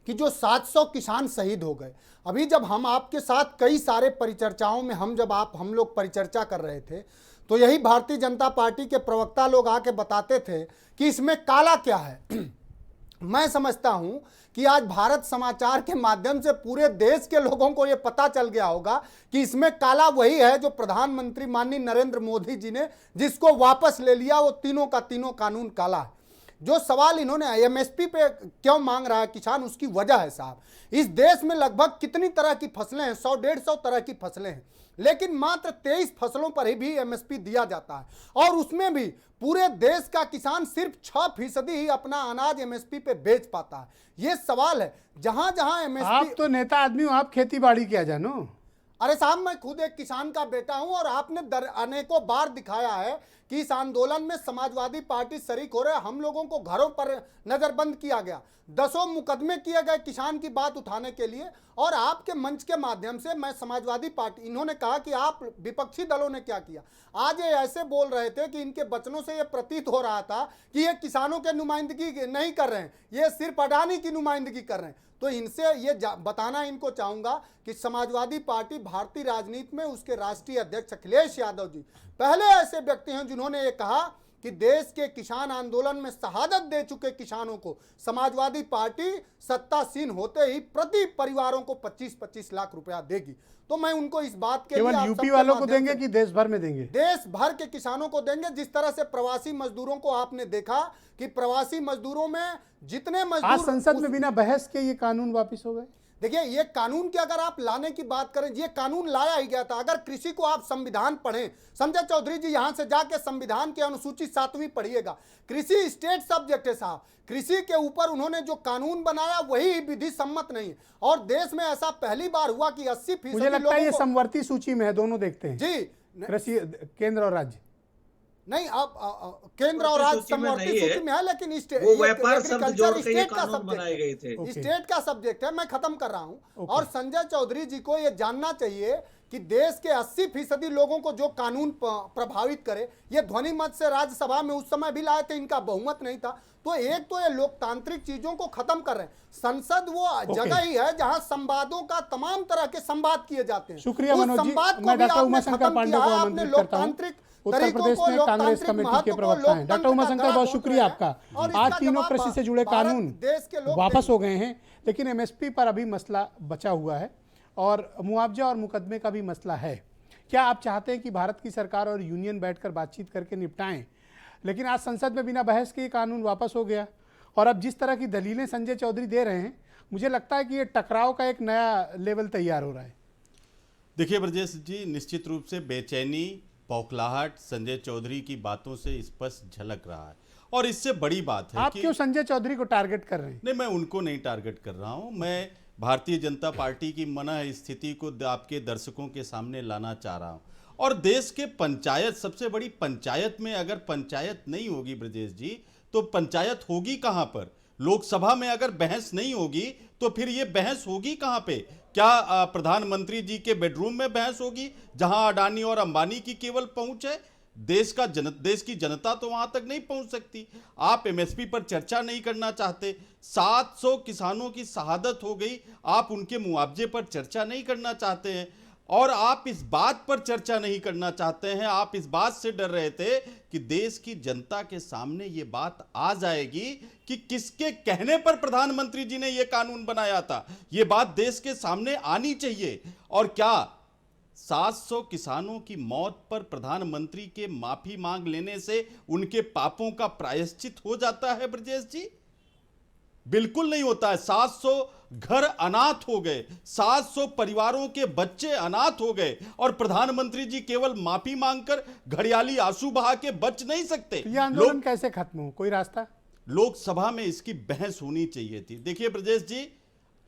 कि जो 700 किसान शहीद हो गए, अभी जब हम आपके साथ कई सारे परिचर्चाओं में हम लोग परिचर्चा कर रहे थे तो यही भारतीय जनता पार्टी के प्रवक्ता लोग आके बताते थे कि इसमें काला क्या है। मैं समझता हूं कि आज भारत समाचार के माध्यम से पूरे देश के लोगों को यह पता चल गया होगा कि इसमें काला वही है जो प्रधानमंत्री माननीय नरेंद्र मोदी जी ने जिसको वापस ले लिया, वो तीनों का तीनों कानून काला है। जो सवाल इन्होंने एमएसपी पे क्यों मांग रहा है किसान, उसकी वजह है साहब, इस देश में लगभग कितनी तरह की फसलें हैं, 100-150 तरह की फसलें हैं, लेकिन मात्र 23 फसलों पर ही भी एमएसपी दिया जाता है और उसमें भी पूरे देश का किसान सिर्फ 6% ही अपना अनाज एमएसपी पे बेच पाता है। ये सवाल है। जहां जहां एमएसपी, आप तो नेता आदमी हो, आप खेती बाड़ी क्या जानो? अरे साहब, मैं खुद एक किसान का बेटा हूं और आपने अनेकों बार दिखाया है कि इस आंदोलन में समाजवादी पार्टी शरीक हो रहे, हम लोगों को घरों पर नजरबंद किया गया, 10 मुकदमे किए गए किसान की बात उठाने के लिए। और आपके मंच के माध्यम से मैं समाजवादी पार्टी, इन्होंने कहा कि आप विपक्षी दलों ने क्या किया। आज ये ऐसे बोल रहे थे कि इनके वचनों से ये प्रतीत हो रहा था कि ये किसानों के नुमाइंदगी नहीं कर रहे हैं, ये सिर्फ अडानी की नुमाइंदगी कर रहे हैं। तो इनसे ये बताना इनको चाहूंगा कि समाजवादी पार्टी भारतीय राजनीति में उसके राष्ट्रीय अध्यक्ष अखिलेश यादव जी पहले ऐसे व्यक्ति हैं जिन्होंने ये कहा कि देश के किसान आंदोलन में शहादत दे चुके किसानों को समाजवादी पार्टी सत्तासीन होते ही प्रति परिवारों को 25-25 लाख रुपया देगी। तो मैं उनको इस बात के लिए केवल यूपी वालों को देंगे कि देश भर में देंगे? देश भर के किसानों को देंगे। जिस तरह से प्रवासी मजदूरों को आपने देखा कि प्रवासी मजदूरों में जितने मजदूर आज संसद में बिना बहस के ये कानून वापस हो गए। देखिए, ये कानून की अगर आप लाने की बात करें, ये कानून लाया ही गया था। अगर कृषि को आप संविधान पढ़ें, संजय चौधरी जी यहां से जाके संविधान की अनुसूची 7वीं पढ़िएगा। कृषि स्टेट सब्जेक्ट है साहब। कृषि के ऊपर उन्होंने जो कानून बनाया वही विधि सम्मत नहीं है। और देश में ऐसा पहली बार हुआ कि 80% मुझे लगता है ये समवर्ती सूची में है, दोनों देखते हैं जी, कृषि केंद्र और राज्य नहीं। अब केंद्र और राज्य समवर्ती सूची में है, लेकिन वो व्यापार शब्द जोड़ के ये कानून बनाए गए थे। स्टेट का सब्जेक्ट है। मैं खत्म कर रहा हूं। और संजय चौधरी जी को ये जानना चाहिए कि देश के 80% लोगों को जो कानून प्रभावित करे, ये ध्वनि मत से राज्यसभा में उस समय भी लाए थे, इनका बहुमत नहीं था। तो एक तो ये लोकतांत्रिक चीजों को खत्म कर रहे हैं। संसद वो जगह ही है जहां संवादों का तमाम तरह के संवाद किए जाते हैं। शुक्रिया मनोज जी। मैं डॉक्टर उमाशंकर पांडे को आमंत्रित करता हूं। उत्तर प्रदेश में कांग्रेस कमेटी के प्रवक्ता हैं डॉक्टर उमाशंकर, बहुत शुक्रिया आपका। आज तीनों कृषि से जुड़े कानून वापस हो गए हैं, लेकिन एमएसपी पर अभी मसला बचा हुआ है और मुआवजा और मुकदमे का भी मसला है। क्या आप चाहते हैं कि भारत की सरकार और यूनियन बैठकर बातचीत करके निपटाएं? लेकिन आज संसद में बिना बहस के कानून वापस हो गया और अब जिस तरह की दलीलें संजय चौधरी दे रहे हैं, मुझे लगता है कि ये टकराव का एक नया लेवल तैयार हो रहा है। देखिए ब्रजेश जी, निश्चित रूप से बेचैनी, बौखलाहट संजय चौधरी की बातों से स्पष्ट झलक रहा है। और इससे बड़ी बात है आप क्यों संजय चौधरी को टारगेट कर रहे हैं? नहीं, मैं उनको नहीं टारगेट कर रहा हूं। मैं भारतीय जनता पार्टी की मनः स्थिति को आपके दर्शकों के सामने लाना चाह रहा हूं। और देश के पंचायत, सबसे बड़ी पंचायत में अगर पंचायत नहीं होगी ब्रजेश जी, तो पंचायत होगी कहां पर? लोकसभा में अगर बहस नहीं होगी तो फिर ये बहस होगी कहां पे? क्या प्रधानमंत्री जी के बेडरूम में बहस होगी जहां अडानी और अंबानी की केवल पहुंच है? देश की जनता तो वहां तक नहीं पहुंच सकती। आप एमएसपी पर चर्चा नहीं करना चाहते। 700 किसानों की शहादत हो गई, आप उनके मुआवजे पर चर्चा नहीं करना चाहते हैं। और आप इस बात पर चर्चा नहीं करना चाहते हैं, आप इस बात से डर रहे थे कि देश की जनता के सामने ये बात आ जाएगी कि किसके कहने पर प्रधानमंत्री जी ने ये कानून बनाया था। ये बात देश के सामने आनी चाहिए। और क्या 700 किसानों की मौत पर प्रधानमंत्री के माफी मांग लेने से उनके पापों का प्रायश्चित हो जाता है ब्रजेश जी? बिल्कुल नहीं होता है। 700 घर अनाथ हो गए, 700 परिवारों के बच्चे अनाथ हो गए और प्रधानमंत्री जी केवल माफी मांगकर घड़ियाली आंसू बहा के बच नहीं सकते। ये आंदोलन कैसे खत्म हो? कोई रास्ता? लोकसभा में इसकी बहस होनी चाहिए थी। देखिए ब्रजेश जी,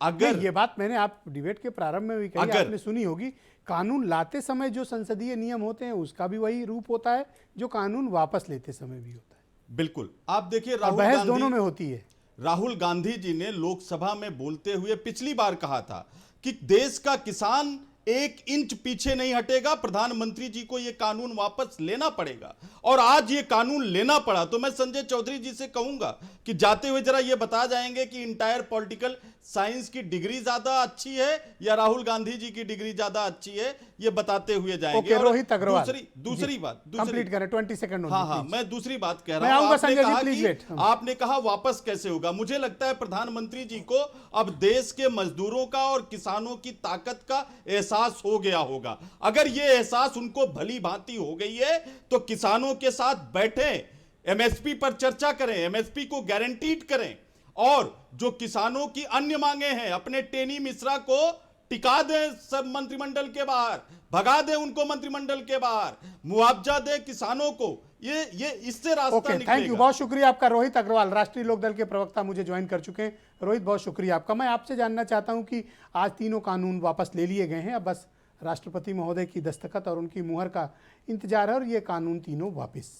अगर ये बात मैंने आप डिबेट के प्रारंभ में भी कही, आपने सुनी होगी, कानून लाते समय जो संसदीय नियम होते हैं उसका भी वही रूप होता है जो कानून वापस लेते समय भी होता है। बिल्कुल। आप देखिए, बहस दोनों में होती है। राहुल गांधी जी ने लोकसभा में बोलते हुए पिछली बार कहा था कि देश का किसान 1 इंच पीछे नहीं हटेगा, प्रधानमंत्री जी को यह कानून वापस लेना पड़ेगा। और आज ये कानून लेना पड़ा। तो मैं संजय चौधरी जी से कहूंगा कि जाते हुए जरा ये बता जाएंगे कि इंटायर पॉलिटिकल साइंस की डिग्री ज्यादा अच्छी है या राहुल गांधी जी की डिग्री ज्यादा अच्छी है, ये बताते हुए जाएंगे। ओके, रोहित अग्रवाल, दूसरी बात कंप्लीट करें, 20 सेकंड। हाँ, मैं दूसरी बात कह रहा हूं। आपने कहा वापस कैसे होगा? मुझे लगता है प्रधानमंत्री जी को अब देश के मजदूरों का और किसानों की ताकत का एहसास हो गया होगा। अगर यह एहसास उनको भली भांति हो गई है तो किसानों के साथ बैठें, एमएसपी पर चर्चा करें, एमएसपी को गारंटीड करें और जो किसानों की अन्य मांगे हैं, अपने टेनी मिश्रा को टिका दें सब मंत्रिमंडल के बाहर, भगा दें उनको मंत्रिमंडल के बाहर, मुआवजा दें किसानों को। ये इससे रास्ता निकलेगा। थैंक यू, बहुत शुक्रिया आपका। रोहित अग्रवाल, राष्ट्रीय लोकदल के प्रवक्ता, मुझे ज्वाइन कर चुके हैं। रोहित, बहुत शुक्रिया आपका। मैं आपसे जानना चाहता हूं कि आज तीनों कानून वापस ले लिए गए हैं, अब बस राष्ट्रपति महोदय की दस्तखत और उनकी मुहर का इंतजार है और ये कानून तीनों वापस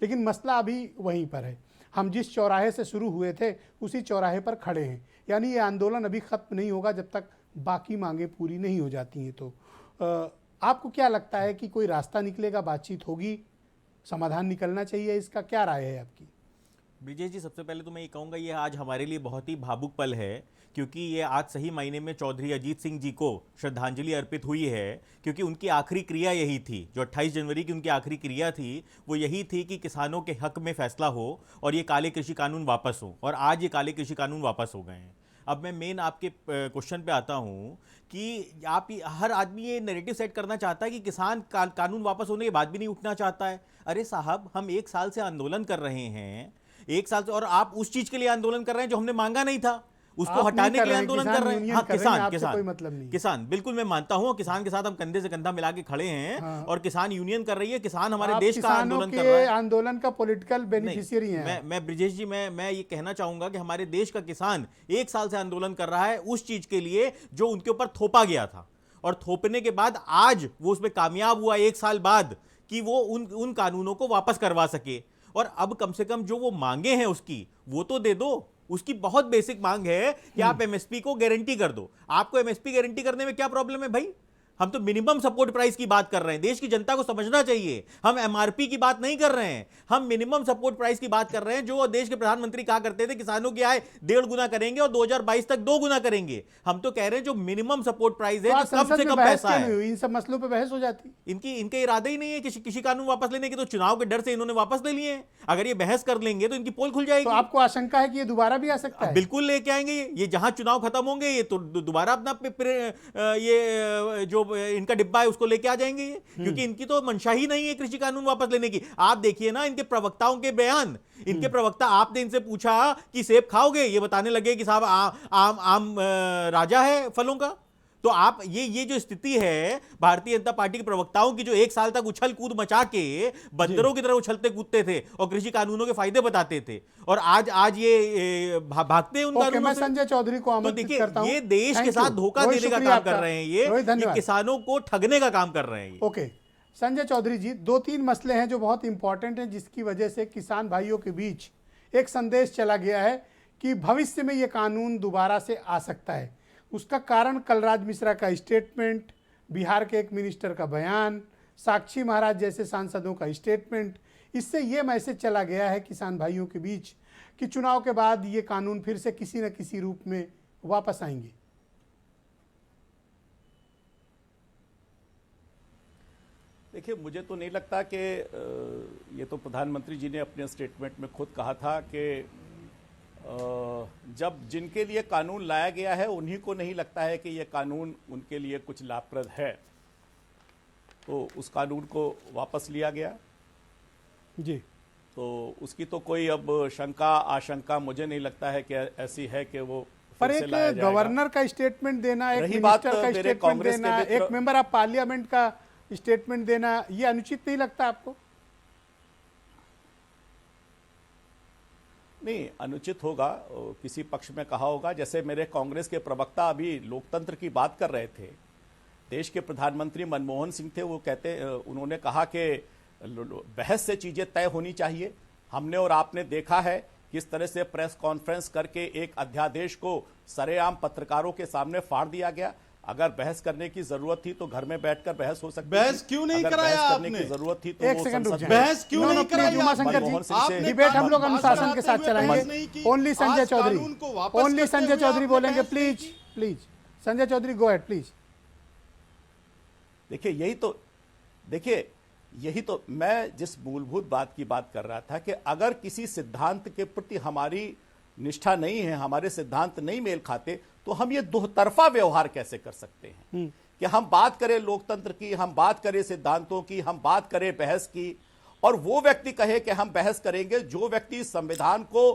लेकिन मसला अभी वहीं पर है। हम जिस चौराहे से शुरू हुए थे उसी चौराहे पर खड़े हैं, यानी ये आंदोलन अभी ख़त्म नहीं होगा जब तक बाकी मांगे पूरी नहीं हो जाती हैं। तो आपको क्या लगता है कि कोई रास्ता निकलेगा, बातचीत होगी, समाधान निकलना चाहिए, इसका क्या राय है आपकी? ब्रिजेश जी, सबसे पहले तो मैं ये कहूँगा ये आज हमारे लिए बहुत ही भावुक पल है, क्योंकि ये आज सही मायने में चौधरी अजीत सिंह जी को श्रद्धांजलि अर्पित हुई है, क्योंकि उनकी आखिरी क्रिया यही थी। जो 28 जनवरी की उनकी आखिरी क्रिया थी वो यही थी कि किसानों के हक में फैसला हो और ये काले कृषि कानून वापस हो, और आज ये काले कृषि कानून वापस हो गए हैं। अब मैं मेन आपके क्वेश्चन पे आता हूँ कि आप हर आदमी ये नैरेटिव सेट करना चाहता है कि किसान कानून वापस होने के बाद भी नहीं उठना चाहता है। अरे साहब, हम 1 साल से आंदोलन कर रहे हैं, 1 साल से, और आप उस चीज के लिए आंदोलन कर रहे हैं जो हमने मांगा नहीं था, उसको हटाने के लिए आंदोलन कर रहे हैं। हाँ, किसान कोई मतलब नहीं। किसान बिल्कुल, मैं मानता हूँ, किसान के साथ हम कंधे से कंधा मिला के खड़े हैं। हाँ। और किसान यूनियन कर रही है, किसान हमारे देश का आंदोलन कर रहा है, आंदोलन का पॉलिटिकल बेनिफिशियरी है। मैं ब्रिजेश जी, मैं ये कहना चाहूंगा कि हमारे देश का किसान 1 साल से आंदोलन कर रहा है उस चीज के लिए जो उनके ऊपर थोपा गया था, और थोपने के बाद आज वो उसमें कामयाब हुआ 1 साल बाद कि वो उन कानूनों को वापस करवा सके। और अब कम से कम जो वो मांगे हैं उसकी वो तो दे दो। उसकी बहुत बेसिक मांग है कि आप एमएसपी को गारंटी कर दो। आपको एमएसपी गारंटी करने में क्या प्रॉब्लम है भाई? हम तो मिनिमम सपोर्ट प्राइस की बात कर रहे हैं। देश की जनता को समझना चाहिए, हम एमआरपी की बात नहीं कर रहे हैं, हम मिनिमम सपोर्ट प्राइस की बात कर रहे हैं। जो देश के प्रधानमंत्री कहा करते थे किसानों की आय 1.5 गुना करेंगे और 2022 तक 2 गुना करेंगे। हम तो कह रहे हैं जो मिनिमम सपोर्ट प्राइस है, जो कम से कम पैसा है। इन सब मसलों पर बहस हो जाती। इनके इरादे ही नहीं है किसी कानून वापस लेने के, तो चुनाव के डर से इन्होंने वापस ले लिए हैं। अगर ये बहस कर लेंगे तो इनकी पोल खुल जाएगी। तो आपको आशंका है कि ये दोबारा भी आ सकता है? बिल्कुल लेके आएंगे ये जहां चुनाव खत्म होंगे ये तो दोबारा अपना ये जो इनका डिब्बा उसको लेके आ जाएंगे ये, क्योंकि इनकी तो मंशा ही नहीं है कृषि कानून वापस लेने की। आप देखिए ना इनके प्रवक्ताओं के बयान, इनके प्रवक्ता, आपने इनसे पूछा कि सेब खाओगे, ये बताने लगे कि साहब आम राजा है फलों का। तो आप ये जो स्थिति है भारतीय जनता पार्टी के प्रवक्ताओं की, जो 1 साल तक उछल कूद मचा के बंदरों की तरह उछलते कूदते थे और कृषि कानूनों के फायदे बताते थे, और आज ये भागते हैं उन कानूनों से। मैं संजय चौधरी को आमंत्रित करता हूं। ये देश के साथ धोखा देने का काम कर रहे हैं, ये किसानों को ठगने का काम कर रहे हैं। ओके संजय चौधरी जी, 2-3 मसले हैं जो बहुत इंपॉर्टेंट हैं, जिसकी वजह से किसान भाइयों के बीच एक संदेश चला गया है कि भविष्य में ये कानून दोबारा से आ सकता है। उसका कारण कलराज मिश्रा का स्टेटमेंट, बिहार के एक मिनिस्टर का बयान, साक्षी महाराज जैसे सांसदों का स्टेटमेंट। इससे ये मैसेज चला गया है किसान भाइयों के बीच कि चुनाव के बाद ये कानून फिर से किसी न किसी रूप में वापस आएंगे। देखिए, मुझे तो नहीं लगता कि ये तो प्रधानमंत्री जी ने अपने स्टेटमेंट में खुद कहा था कि जब जिनके लिए कानून लाया गया है उन्हीं को नहीं लगता है कि यह कानून उनके लिए कुछ लाभप्रद है, तो उस कानून को वापस लिया गया जी। तो उसकी तो कोई अब शंका आशंका मुझे नहीं लगता है कि ऐसी है कि वो पर एक गवर्नर का स्टेटमेंट देना, एक मिनिस्टर का स्टेटमेंट देना, एक मेंबर ऑफ पार्लियामेंट का स्टेटमेंट देना, ये अनुचित नहीं लगता आपको? नहीं, अनुचित होगा, किसी पक्ष में कहा होगा। जैसे मेरे कांग्रेस के प्रवक्ता अभी लोकतंत्र की बात कर रहे थे, देश के प्रधानमंत्री मनमोहन सिंह थे, उन्होंने कहा कि बहस से चीजें तय होनी चाहिए। हमने और आपने देखा है किस तरह से प्रेस कॉन्फ्रेंस करके एक अध्यादेश को सरेआम पत्रकारों के सामने फाड़ दिया गया। अगर बहस करने की जरूरत थी तो घर में बैठकर बहस हो सकती। बहस क्यों नहीं कराया आपने? की जरूरत थी तो एक सेकंड रुक जाइए। बहस क्यों नहीं कराया? उमाशंकर जी, डिबेट हम लोग अनुशासन के साथ चलाएंगे। ओनली संजय चौधरी बोलेंगे। Please Sanjay Chaudhary go ahead please. देखिए यही तो मैं जिस मूलभूत बात की बात कर रहा था कि अगर किसी सिद्धांत के प्रति हमारी निष्ठा नहीं है, हमारे सिद्धांत नहीं मेल खाते, तो हम ये दोहतरफा व्यवहार कैसे कर सकते हैं कि हम बात करें लोकतंत्र की, हम बात करें सिद्धांतों की, हम बात करें बहस की, और वो व्यक्ति कहे कि हम बहस करेंगे जो व्यक्ति संविधान को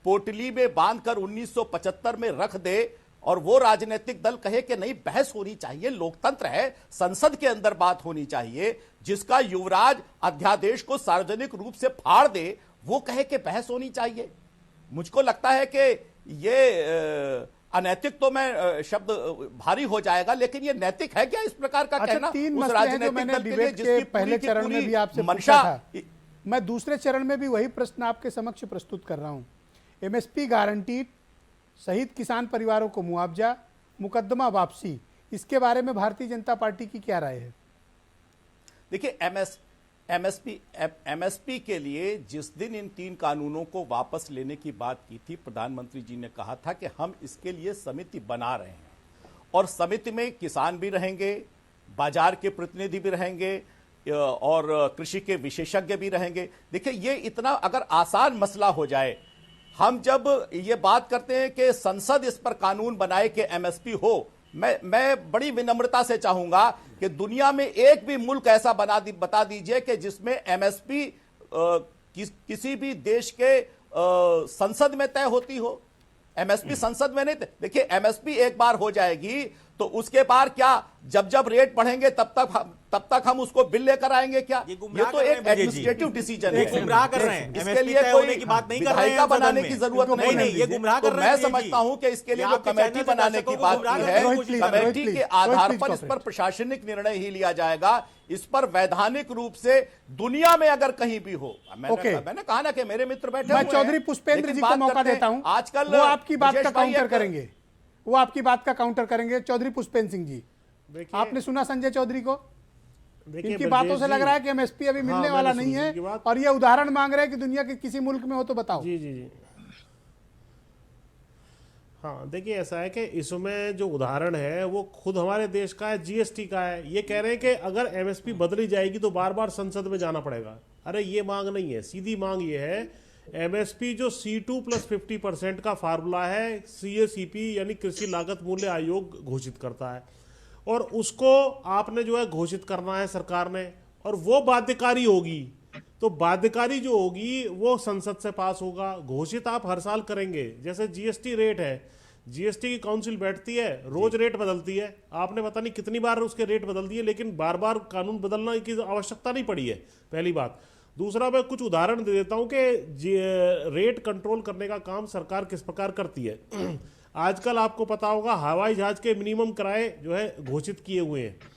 पोटली में बांधकर 1975 में रख दे, और वो राजनीतिक दल कहे कि नहीं बहस होनी चाहिए, लोकतंत्र है, संसद के अंदर बात होनी चाहिए, जिसका युवराज अध्यादेश को सार्वजनिक रूप से फाड़ दे, वो कहे कि बहस होनी चाहिए। मुझको लगता है कि ये अनैतिक तो मैं शब्द भारी हो जाएगा, लेकिन ये नैतिक है क्या इस प्रकार का कहना? उस राजनीतिक दल के लिए जिसकी पहले चरण में भी आपसे मंशा मैं दूसरे चरण में भी वही प्रश्न आपके समक्ष प्रस्तुत कर रहा हूं। एमएसपी गारंटी सहित किसान परिवारों को मुआवजा, मुकदमा वापसी, इसके बारे में भारतीय जनता पार्टी की क्या राय है? देखिए, एमएसपी के लिए जिस दिन इन 3 कानूनों को वापस लेने की बात की थी, प्रधानमंत्री जी ने कहा था कि हम इसके लिए समिति बना रहे हैं और समिति में किसान भी रहेंगे, बाजार के प्रतिनिधि भी रहेंगे और कृषि के विशेषज्ञ भी रहेंगे। देखिए, ये इतना अगर आसान मसला हो जाए, हम जब ये बात करते हैं कि संसद इस पर कानून बनाए कि एमएसपी हो, मैं बड़ी विनम्रता से चाहूंगा कि दुनिया में एक भी मुल्क ऐसा बता दीजिए कि जिसमें एमएसपी किसी भी देश के संसद में तय होती हो। एमएसपी संसद में नहीं। देखिए, एमएसपी एक बार हो जाएगी तो उसके बाद क्या, जब रेट बढ़ेंगे तब तक हम उसको बिल लेकर आएंगे क्या? ये तो एक एडमिनिस्ट्रेटिव डिसीजन है। गुमराह कर रहे हैं। इसके लिए कोई की बात नहीं कर रहे हैं, बनाने की जरूरत नहीं है। ये गुमराह कर रहे हैं। मैं समझता हूं कि इसके लिए जो कमेटी बनाने की बात की है, कमेटी के आधार पर इस पर प्रशासनिक निर्णय ही लिया जाएगा। इस पर वैधानिक रूप से दुनिया में अगर कहीं भी हो, मैंने कहा ना कि मेरे मित्र बैठे, मैं चौधरी पुष्पेंद्र जी को मौका देता हूं। आजकल वो आपकी बात का काउंटर करेंगे, वो आपकी बात का काउंटर करेंगे। चौधरी पुष्पेंद्र सिंह जी, आपने सुना संजय चौधरी को? इनकी बातों से लग रहा है कि एमएसपी अभी मिलने वाला नहीं है और ये उदाहरण मांग रहे हैं कि दुनिया के किसी मुल्क में हो तो बताओ। जी। हाँ, देखिए, ऐसा है कि इसमें जो उदाहरण है वो खुद हमारे देश का है, जीएसटी का है। ये कह रहे हैं कि अगर एमएसपी बदली जाएगी तो बार बार संसद में जाना पड़ेगा। अरे ये मांग नहीं है, सीधी मांग ये है, एमएसपी जो C2 + 50% का फार्मूला है, CACP यानी कृषि लागत मूल्य आयोग घोषित करता है और उसको आपने जो है घोषित करना है सरकार ने, और वो बाध्यकारी होगी। तो बाध्यकारी जो होगी वो संसद से पास होगा। घोषित आप हर साल करेंगे। जैसे जीएसटी रेट है, जीएसटी की काउंसिल बैठती है, रोज रेट बदलती है। आपने पता नहीं कितनी बार उसके रेट बदल दिए, लेकिन बार बार कानून बदलने की आवश्यकता नहीं पड़ी है, पहली बात। दूसरा, मैं कुछ उदाहरण दे देता हूं कि रेट कंट्रोल करने का काम सरकार किस प्रकार करती है। आजकल आपको पता होगा हवाई जहाज के मिनिमम किराए जो है घोषित किए हुए हैं।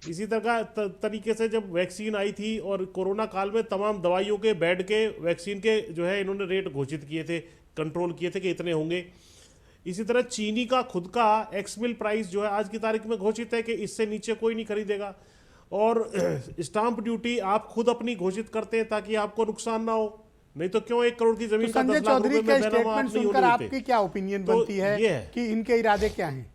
इसी तरह तरीके से जब वैक्सीन आई थी और कोरोना काल में तमाम दवाइयों के, बेड के, वैक्सीन के जो है इन्होंने रेट घोषित किए थे, कंट्रोल किए थे कि इतने होंगे। इसी तरह चीनी का खुद का एक्स मिल प्राइस जो है आज की तारीख में घोषित है कि इससे नीचे कोई नहीं खरीदेगा। और स्टाम्प ड्यूटी आप खुद अपनी घोषित करते हैं ताकि आपको नुकसान ना हो, नहीं तो क्यों 1 करोड़ की जमीन का 10 लाख रुपए में स्टेटमेंट सुनकर आपकी क्या ओपिनियन बनती है कि इनके इरादे क्या हैं?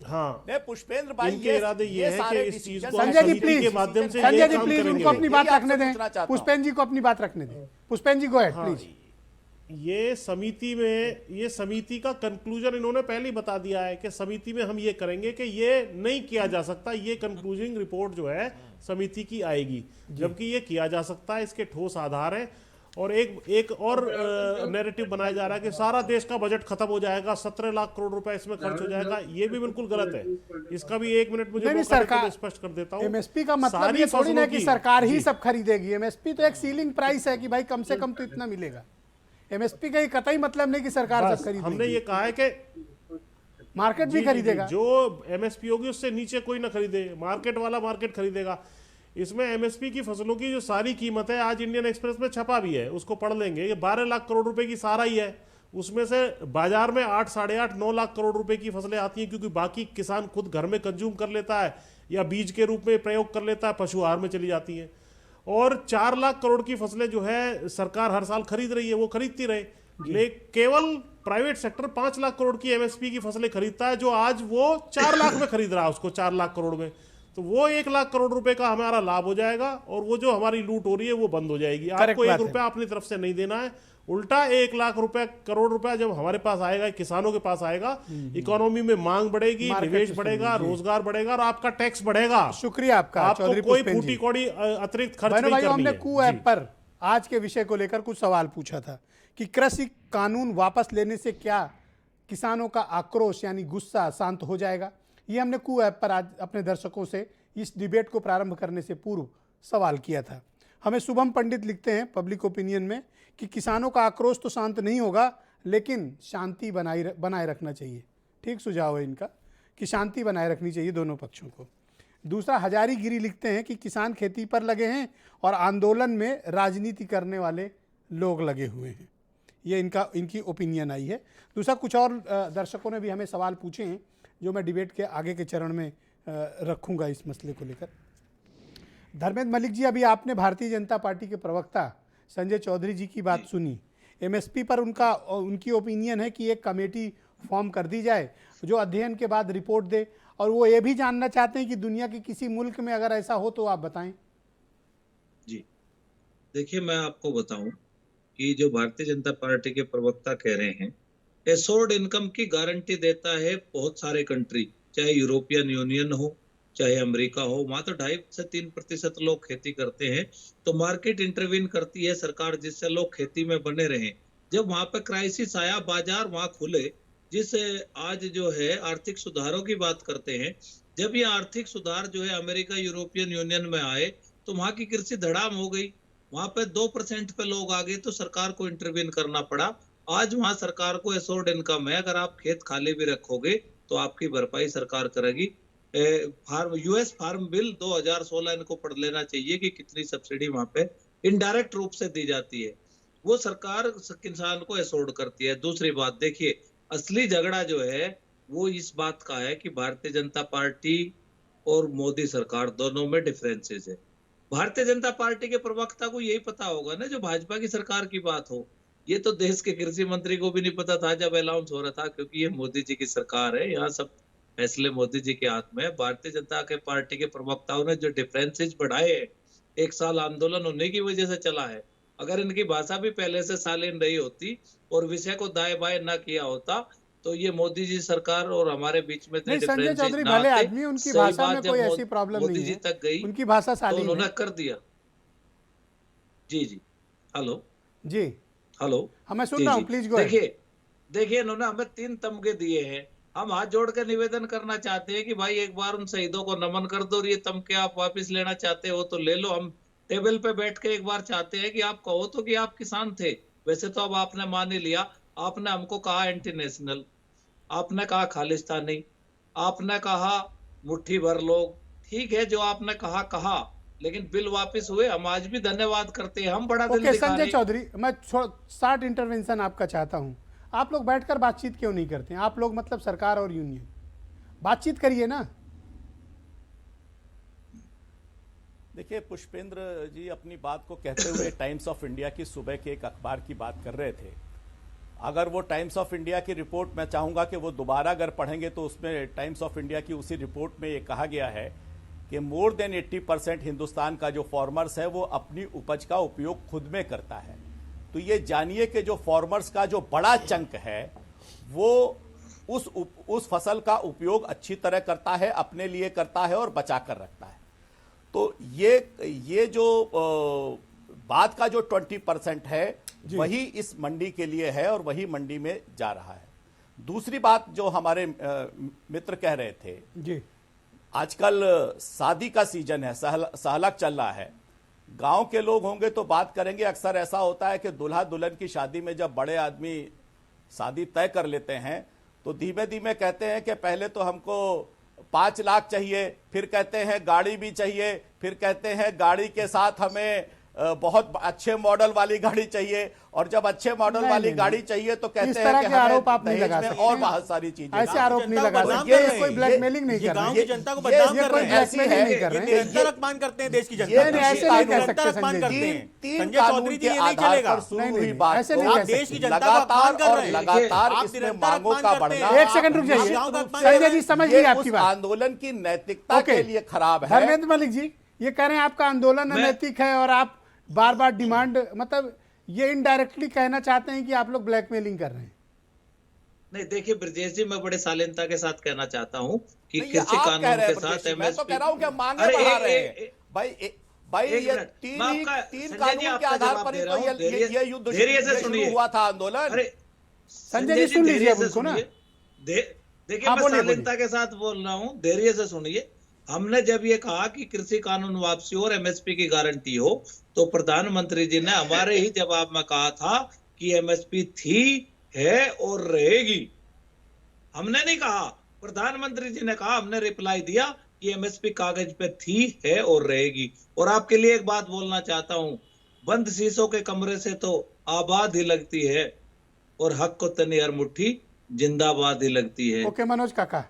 हाँ, पुष्पेंद्र भाई, इनके इरादे ये है कि इस चीज को संजय जी प्लीज, के माध्यम से संजय जी प्लीज उनको अपनी बात रखने दें। पुष्पेंद्र जी को अपनी बात रखने दें। पुष्पेंद्र जी गो अहेड प्लीज। ये समिति का कंक्लूजन इन्होंने पहले ही बता दिया है कि समिति में हम ये करेंगे कि ये नहीं किया जा सकता। ये कंक्लूजिंग रिपोर्ट जो है समिति की आएगी, जबकि ये किया जा सकता है, इसके ठोस आधार है। और एक और नैरेटिव बनाया जा रहा है कि सारा देश का बजट खत्म हो जाएगा, 17 लाख करोड़ रुपए इसमें खर्च हो जाएगा। ये भी बिल्कुल गलत है। इसका भी 1 मिनट मुझे सरकार स्पष्ट कर देता हूँ। एमएसपी का मतलब ये थोड़ी ना कि सरकार ही सब खरीदेगी। एमएसपी तो एक सीलिंग प्राइस है कि भाई कम से कम तो इतना मिलेगा। एमएसपी का कतई मतलब नहीं कि सरकार सब खरीदेगी। हमने ये कहा है कि मार्केट भी खरीदेगा। जो एमएसपी होगी उससे नीचे कोई ना खरीदे, मार्केट वाला मार्केट खरीदेगा। इसमें एमएसपी की फसलों की जो सारी कीमत है, आज इंडियन एक्सप्रेस में छपा भी है, उसको पढ़ लेंगे। ये 12 लाख करोड़ रुपए की सारा ही है। उसमें से बाजार में 8, 8.5, 9 लाख करोड़ रुपए की फसलें आती हैं, क्योंकि बाकी किसान खुद घर में कंज्यूम कर लेता है या बीज के रूप में प्रयोग कर लेता है, पशु आहार में चली जाती हैं। और 4 लाख करोड़ की फसलें जो है सरकार हर साल खरीद रही है, वो खरीदती रहे। लेकिन केवल प्राइवेट सेक्टर 5 लाख करोड़ की एमएसपी की फसलें खरीदता है, जो आज वो 4 लाख में खरीद रहा है उसको, 4 लाख करोड़ में। तो वो 1 लाख करोड़ रुपए का हमारा लाभ हो जाएगा और वो जो हमारी लूट हो रही है वो बंद हो जाएगी। आपको 1 रुपया अपनी तरफ से नहीं देना है, उल्टा 1 लाख करोड़ रुपया जब हमारे पास आएगा, किसानों के पास आएगा, इकोनॉमी में मांग बढ़ेगी, निवेश बढ़ेगा, रोजगार बढ़ेगा और आपका टैक्स बढ़ेगा। शुक्रिया आपका। आपको कोई फूटी कौड़ी अतिरिक्त खर्च नहीं करनी है। हमने कू ऐप पर आज के विषय को लेकर कुछ सवाल पूछा था कि कृषि कानून वापस लेने से क्या किसानों का आक्रोश यानी गुस्सा शांत हो जाएगा। ये हमने कू ऐप पर आज अपने दर्शकों से इस डिबेट को प्रारंभ करने से पूर्व सवाल किया था। हमें शुभम पंडित लिखते हैं पब्लिक ओपिनियन में कि किसानों का आक्रोश तो शांत नहीं होगा, लेकिन शांति बनाए रखना चाहिए। ठीक सुझाव है इनका कि शांति बनाए रखनी चाहिए दोनों पक्षों को। दूसरा, हजारीगिरी लिखते हैं कि किसान खेती पर लगे हैं और आंदोलन में राजनीति करने वाले लोग लगे हुए हैं। ये इनकी ओपिनियन आई है। दूसरा, कुछ और दर्शकों ने भी हमें सवाल पूछे हैं जो मैं डिबेट के आगे के चरण में रखूंगा इस मसले को लेकर। धर्मेंद्र मलिक जी, अभी आपने भारतीय जनता पार्टी के प्रवक्ता संजय चौधरी जी की बात सुनी। एमएसपी पर उनकी ओपिनियन है कि एक कमेटी फॉर्म कर दी जाए जो अध्ययन के बाद रिपोर्ट दे, और वो ये भी जानना चाहते हैं कि दुनिया के किसी मुल्क में अगर ऐसा हो तो आप बताएं। जी देखिए, मैं आपको बताऊं कि जो भारतीय जनता पार्टी के प्रवक्ता कह रहे हैं, एश्योर्ड इनकम की गारंटी देता है बहुत सारे कंट्री, चाहे यूरोपियन यूनियन हो चाहे अमेरिका हो। वहां तो 2.5 से 3% लोग खेती करते हैं, तो मार्केट इंटरवीन करती है सरकार, जिससे लोग खेती में बने रहें। जब वहां पे क्राइसिस आया, बाजार वहां खुले, जिससे आज जो है आर्थिक सुधारों की बात करते हैं। जब ये आर्थिक सुधार जो है अमेरिका यूरोपियन यूनियन में आए तो वहां की कृषि धड़ाम हो गई, वहां पे 2% पे लोग आ गए, तो सरकार को इंटरवीन करना पड़ा। आज वहां सरकार को एश्योर्ड इनकम है, अगर आप खेत खाली भी रखोगे तो आपकी भरपाई सरकार करेगी। यूएस फार्म बिल 2016 इनको पढ़ लेना चाहिए कि कितनी सब्सिडी वहां पे इनडायरेक्ट रूप से दी जाती है, वो सरकार किसान को एश्योर्ड करती है। दूसरी बात देखिए, असली झगड़ा जो है वो इस बात का है कि भारतीय जनता पार्टी और मोदी सरकार दोनों में डिफरेंसेस है। भारतीय जनता पार्टी के प्रवक्ता को यही पता होगा ना जो भाजपा की सरकार की बात हो। ये तो देश के कृषि मंत्री को भी नहीं पता था जब अनाउंस हो रहा था, क्योंकि ये मोदी जी की सरकार है, यहाँ सब फैसले मोदी जी के हाथ में है। भारतीय जनता के पार्टी के प्रवक्ताओं ने जो डिफरेंसेस बढ़ाए हैं, 1 साल आंदोलन होने की वजह से चला है। अगर इनकी भाषा भी पहले से शालीन रही होती और विषय को दाएं बाएं न किया होता तो ये मोदी जी सरकार और हमारे बीच में संजय चौधरी भले आदमी, उनकी भाषा में कोई ऐसी प्रॉब्लम नहीं है, मोदी जी तक गई, उनकी भाषा शालीन है, उन्होंने कर दिया। जी हेलो जी हेलो, मैं सुन रहा हूँ, प्लीज गो। देखिए इन्होंने हमें 3 तमगे दिए हैं। हम हाथ जोड़ कर निवेदन करना चाहते हैं कि भाई एक बार उन शहीदों को नमन कर दो, और ये तमगे आप वापस लेना चाहते हो तो ले लो। हम टेबल पे बैठ के एक बार चाहते हैं कि आप कहो तो कि आप किसान थे, वैसे तो अब आपने मान ही लिया। आपने हमको कहा एंटी नेशनल, आपने कहा खालिस्तानी, आपने कहा मुट्ठी भर लोग, ठीक है जो आपने कहा, लेकिन बिल वापस हुए। हम आज भी धन्यवाद करते हैं, हम बड़ा दिल दिखा रहे हैं। संजय चौधरी, मैं शॉर्ट इंटरवेंशन आपका चाहता हूं। आप लोग बैठकर बातचीत क्यों नहीं करते हैं? आप लोग मतलब सरकार और यूनियन, बातचीत करिए ना। देखिए पुष्पेंद्र जी अपनी बात को कहते हुए टाइम्स ऑफ इंडिया की सुबह के एक अखबार की बात कर रहे थे। अगर वो टाइम्स ऑफ इंडिया की रिपोर्ट, मैं चाहूंगा कि वो दोबारा अगर पढ़ेंगे तो उसमें टाइम्स ऑफ इंडिया की उसी रिपोर्ट में ये कहा गया है कि मोर देन 80% हिंदुस्तान का जो फार्मर्स है वो अपनी उपज का उपयोग खुद में करता है। तो ये जानिए कि जो फार्मर्स का जो बड़ा चंक है वो उस फसल का उपयोग अच्छी तरह करता है, अपने लिए करता है और बचा कर रखता है। तो ये जो बात का जो 20% है वही इस मंडी के लिए है और वही मंडी में जा रहा है। दूसरी बात जो हमारे मित्र कह रहे थे जी, आजकल शादी का सीजन है, सहलग चल रहा है। गांव के लोग होंगे तो बात करेंगे, अक्सर ऐसा होता है कि दूल्हा दुल्हन की शादी में जब बड़े आदमी शादी तय कर लेते हैं तो धीमे धीमे कहते हैं कि पहले तो हमको 5 लाख चाहिए, फिर कहते हैं गाड़ी भी चाहिए, फिर कहते हैं गाड़ी के साथ हमें बहुत अच्छे मॉडल वाली गाड़ी चाहिए, और जब अच्छे मॉडल वाली गाड़ी चाहिए तो कहते हैं कि आरोप आप नहीं लगा सकते और बहुत सारी चीजें। ऐसे आरोप नहीं लगा सकते। ये कोई ब्लैकमेलिंग नहीं कर रहे हैं, गांव की जनता को बदनाम कर रहे हैं, ब्लैकमेलिंग नहीं कर रहे हैं, निरंतर अपमान करते हैं देश की जनता का, ऐसे नहीं कह सकते संजय चौधरी जी, ये नहीं चलेगा। ऐसे नहीं, देश की जनता को अपमान कर रहे हैं, लगातार इसमें मांगों का बढ़ना। 1 सेकंड रुक जाइए संजय जी, समझ लीजिए आपकी बात। आंदोलन की नैतिकता के लिए खराब है। धर्मेंद्र मलिक जी ये कह रहे हैं आपका आंदोलन अनैतिक है और आप बार बार डिमांड, मतलब ये इनडायरेक्टली कहना चाहते हैं कि आप लोग ब्लैकमेलिंग कर रहे हैं। नहीं देखिए ब्रजेश जी, मैं बड़े शालीनता के साथ कहना चाहता हूं कि कृषि कानून के साथ मैं तो कह रहा हूं कि मांगे बढ़ा रहे हैं भाई ये तीन कानून के आधार पर ये युद्ध शुरू हुआ था आंदोलन। संजय जी सुन लीजिए उनको ना। देखिए मैं शालीनता के साथ बोल रहा हूं, धैर्य से सुनिए। हमने जब ये कहा कि कृषि कानून वापसी और एमएसपी की गारंटी हो तो प्रधानमंत्री जी ने हमारे ही जवाब में कहा था कि एमएसपी थी, है और रहेगी। हमने नहीं कहा, प्रधानमंत्री जी ने कहा, हमने रिप्लाई दिया कि एमएसपी कागज पे थी, है और रहेगी। और आपके लिए एक बात बोलना चाहता हूं, बंद शीशों के कमरे से तो आबाद ही लगती है और हक को तनी हर मुट्ठी जिंदाबाद ही लगती है। ओके मनोज काका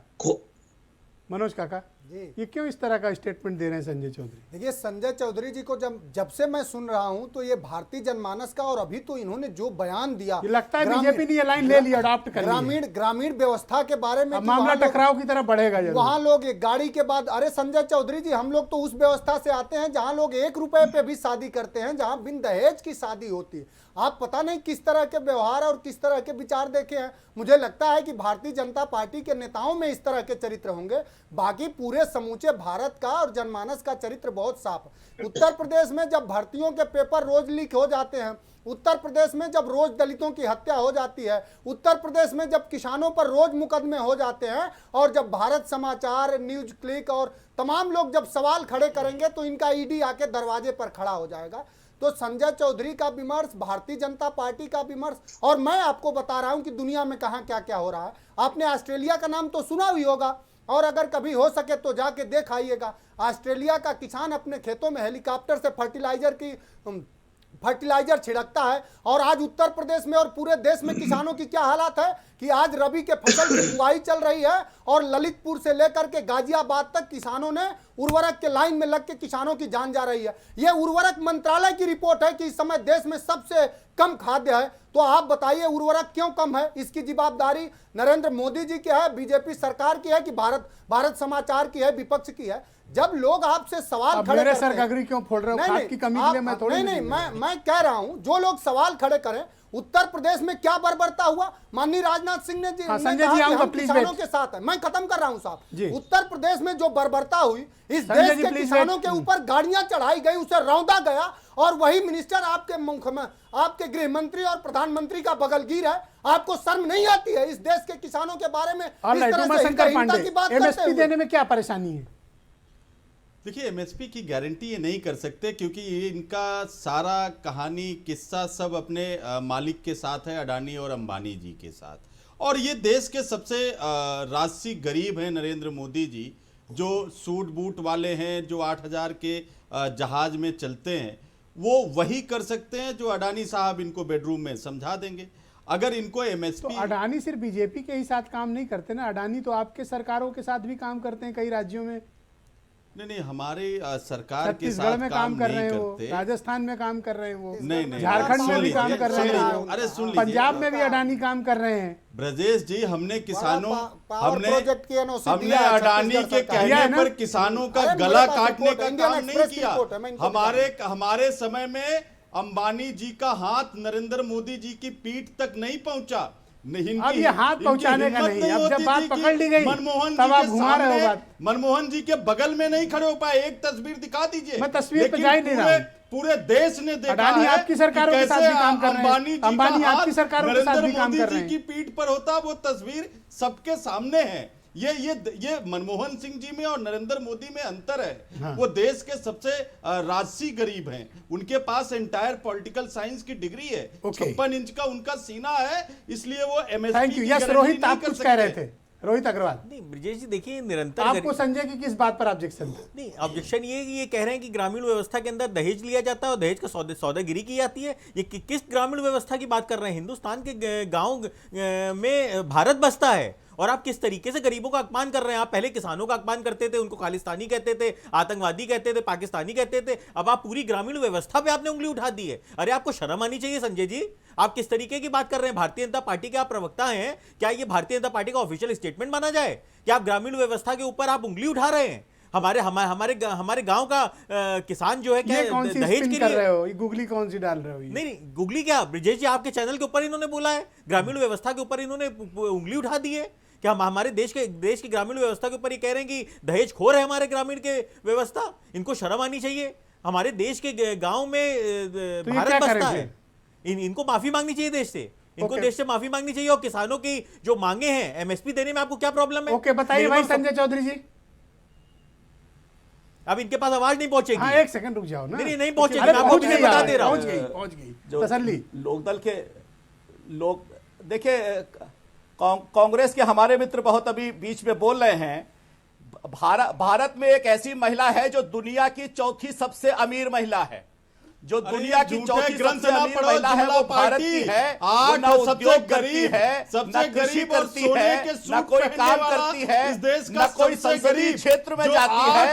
जी ये क्यों इस तरह का स्टेटमेंट दे रहे हैं संजय चौधरी? देखिए, संजय चौधरी जी को जब से मैं सुन रहा हूं तो ये भारतीय जनमानस का, और अभी तो इन्होंने जो बयान दिया, ये लगता है बीजेपी ने ये लाइन ले ली, अडॉप्ट कर ली है। ग्रामीण व्यवस्था के बारे में, मामला टकराव की तरफ बढ़ेगा जरूर। वहां लोग एक गाड़ी के बाद, अरे संजय चौधरी जी, हम लोग तो उस व्यवस्था से आते हैं जहां लोग 1 रुपए पे भी शादी करते हैं, जहां बिन दहेज की शादी होती है। आप पता नहीं किस तरह के व्यवहार और किस तरह के विचार देखे हैं। मुझे लगता है कि भारतीय जनता पार्टी के नेताओं में इस तरह के चरित्र होंगे, बाकी पूरे समूचे भारत का और जनमानस का चरित्र बहुत साफ है। उत्तर प्रदेश में जब भर्तियों के पेपर रोज लीक हो जाते हैं, उत्तर प्रदेश में जब रोज दलितों की हत्या हो जाती है, उत्तर प्रदेश में जब किसानों पर रोज मुकदमे हो जाते हैं, और जब भारत समाचार, न्यूज क्लिक और तमाम लोग जब सवाल खड़े करेंगे तो इनका ईडी आके दरवाजे पर खड़ा हो जाएगा। तो संजय चौधरी का विमर्श, भारतीय जनता पार्टी का विमर्श, और मैं आपको बता रहा हूं कि दुनिया में कहां क्या क्या हो रहा है। आपने ऑस्ट्रेलिया का नाम तो सुना ही होगा, और अगर कभी हो सके तो जाके देख आइएगा। ऑस्ट्रेलिया का किसान अपने खेतों में हेलीकॉप्टर से फर्टिलाइजर छिड़कता है, और आज उत्तर प्रदेश में और पूरे देश में किसानों की क्या हालत है कि आज रबी के फसल की बुआई चल रही है, और ललितपुर से लेकर के गाजियाबाद तक किसानों ने उर्वरक के लाइन में लग के किसानों की जान जा रही है। यह उर्वरक मंत्रालय की रिपोर्ट है कि इस समय देश में सबसे कम खाद्य है। तो आप बताइए उर्वरक क्यों कम है? इसकी जवाबदारी नरेंद्र मोदी जी की है, बीजेपी सरकार की है, कि भारत समाचार की है, विपक्ष की है? जब लोग आपसे सवाल खड़े मेरे करते सर हैं, गगरी क्यों फोड़ रहे हो? खाद की कमी के लिए मैं थोड़ी नहीं, मैं कह रहा हूं, जो लोग सवाल खड़े करें, उत्तर प्रदेश में क्या बर्बरता हुआ? माननीय राजनाथ सिंह ने संजय जी हम किसानों के साथ है। मैं खत्म कर रहा हूं साहब। उत्तर प्रदेश में जो बर्बरता हुई, इस देश के किसानों के ऊपर गाड़ियां चढ़ाई गई, उसे रौंदा गया, और वही मिनिस्टर आपके मुख में, आपके गृह मंत्री और प्रधानमंत्री का बगलगीर है। आपको शर्म नहीं आती है इस देश के किसानों के बारे में इस तरह से हितहीनता की बात करते एमएसपी देने में क्या परेशानी है? देखिए, एमएसपी की गारंटी ये नहीं कर सकते, क्योंकि ये इनका सारा कहानी किस्सा सब अपने मालिक के साथ है, अडानी और अंबानी जी के साथ। और ये देश के सबसे राजसी गरीब हैं नरेंद्र मोदी जी, जो सूट बूट वाले हैं, जो 8,000 के जहाज में चलते हैं, वो वही कर सकते हैं जो अडानी साहब इनको बेडरूम में समझा देंगे। अगर इनको एमएसपी तो अडानी सिर्फ बीजेपी के ही साथ काम नहीं करते ना, अडानी तो आपके सरकारों के साथ भी काम करते हैं कई राज्यों में। नहीं, हमारे सरकार के छत्तीसगढ़ साथ में काम कर रहे हैं वो, करते। राजस्थान में काम कर रहे हैं वो, नहीं, झारखंड में भी काम कर रहे हैं, अरे सुन लीजिए, पंजाब में भी अडानी काम कर रहे हैं। ब्रजेश जी, हमने किसानों, हमने है अडानी के कहने पर किसानों का गला काटने का काम नहीं किया। हमारे समय में अंबानी जी का हाथ नरेंद्र मोदी जी की पीठ तक नहीं पहुंचा। अब ये हाथ पहुंचाने का नहीं, अब जब बात पकड़ ली गई तब आप घुमा रहे हो बात। मनमोहन जी के बगल में नहीं खड़े हो पाए। एक तस्वीर दिखा दीजिए। मैं तस्वीर पे जा ही नहीं रहा। पूरे देश ने देखा अडानी है आपकी सरकारों के साथ भी काम कर रहे हैं, अंबानी आपकी सरकारों के साथ भी काम नरेंद्र कर रहे मोदी जी हैं। की पीठ पर होता, वो तस्वीर सबके सामने है। ये मनमोहन सिंह जी में और नरेंद्र मोदी में अंतर है। हाँ। वो देश के सबसे राजसी गरीब हैं, उनके पास एंटायर पॉलिटिकल साइंस की डिग्री है, 56 इंच का उनका सीना है, इसलिए वो MSP thank you. Yes Rohit, आप कुछ कह रहे थे, रोहित अग्रवाल। नहीं ब्रिजेश जी, देखिए निरंतर आपको संजय की किस बात पर ऑब्जेक्शन था? नहीं, ऑब्जेक्शन ये कह रहे हैं कि ग्रामीण व्यवस्था के अंदर दहेज लिया जाता है और दहेज का सौदागिरी की जाती है। ये किस ग्रामीण व्यवस्था की बात कर रहे हैं? हिंदुस्तान के गांव में भारत बसता है, और आप किस तरीके से गरीबों का अपमान कर रहे हैं। आप पहले किसानों का अपमान करते थे, उनको खालिस्तानी कहते थे, आतंकवादी कहते थे, पाकिस्तानी कहते थे, अब आप पूरी ग्रामीण व्यवस्था पे आपने उंगली उठा दी है। अरे आपको शर्म आनी चाहिए संजय जी, आप किस तरीके की बात कर रहे हैं? भारतीय जनता पार्टी के आप प्रवक्ता हैं, क्या ये भारतीय जनता पार्टी का ऑफिशियल स्टेटमेंट माना जाए कि आप ग्रामीण व्यवस्था के ऊपर आप उंगली उठा रहे हैं? हमारे गांव का किसान जो है क्या दहेज के लिए गुगली कौन सी डाल रहे हो? नहीं, गुगली क्या ब्रिजेश जी, आपके चैनल के ऊपर इन्होंने बोला है, ग्रामीण व्यवस्था के ऊपर इन्होंने उंगली उठा दी है। क्या हम हमारे देश की ग्रामीण व्यवस्था के ऊपर ये कह रहे हैं कि दहेज खोर है हमारे ग्रामीण के व्यवस्था? इनको शर्म आनी चाहिए। हमारे देश के गांव में तो भारत बसता है, इनको माफी मांगनी चाहिए देश से, इनको देश से माफी मांगनी चाहिए। और किसानों की जो मांगे हैं एमएसपी देने में आपको क्या प्रॉब्लम है? ओके, बताइए भाई संजय चौधरी जी। अब इनके पास आवाज नहीं पहुंचेगी। हाँ, एक सेकंड रुक जाओ ना। नहीं पहुंचेगी, मैं आपको बता दे रहा हूं। पहुंच गई तसल्ली। लोकदल के लोग देखिए, कांग्रेस के हमारे मित्र बहुत अभी बीच में बोल रहे हैं, भारत में एक ऐसी महिला है जो दुनिया की चौथी सबसे अमीर महिला है, जो दुनिया की चौथी सबसे अमीर महिला है, वो भारत की है। वो ना उद्योग करती है, ना कृषि करती है, ना कोई काम करती है, ना कोई संसदीय क्षेत्र में जाती है,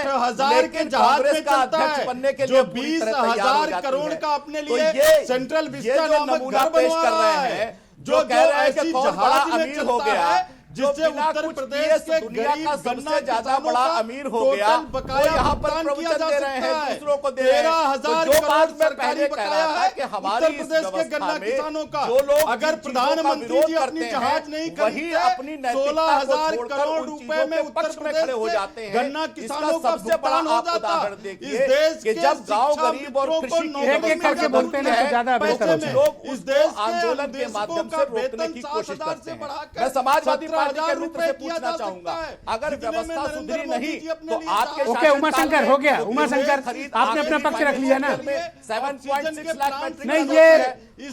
लेकिन कांग्रेस का अध्यक्ष बनने के लिए 20,000 करोड़ का अपने लिए सेंट्रल विस्टा जो नमूना पेश कर रहे हैं, जो कह रहे हैं कि कौन बड़ा अमीर हो गया, जिससे उत्तर प्रदेश के दुनिया का सबसे ज्यादा बड़ा अमीर हो गया, वो यहाँ पर प्रवचन दे रहे हैं, दूसरों को दे रहे हैं। तो जो बात मैं पहले कह रहा था कि हमारी उत्तर प्रदेश के गन्ना किसानों का जो लोग अगर प्रधानमंत्री जी अपनी जहाज नहीं वही अपनी 16,000 करोड़ रुपए में उत्तर प्रदेश हो जाते हैं। गन्ना किसानों का सबसे बड़ा भुगतान हो आप जाता। उदाहरण इस देखिए देश कि जब गांव गरीब और कृषि करके बोलते हैं तो ज्यादा बेहतर होता है। लोग इस देश आंदोलन के माध्यम से रोकने की कोशिश करते हैं। मैं समाजवादी पार्टी के मित्र से पूछना चाहूंगा, अगर व्यवस्था सुधरी नहीं तो आपके ओके उमाशंकर हो गया, उमाशंकर आपने अपना पक्ष रख लिया ना। 7.6 लाख मैट्रिक नहीं, ये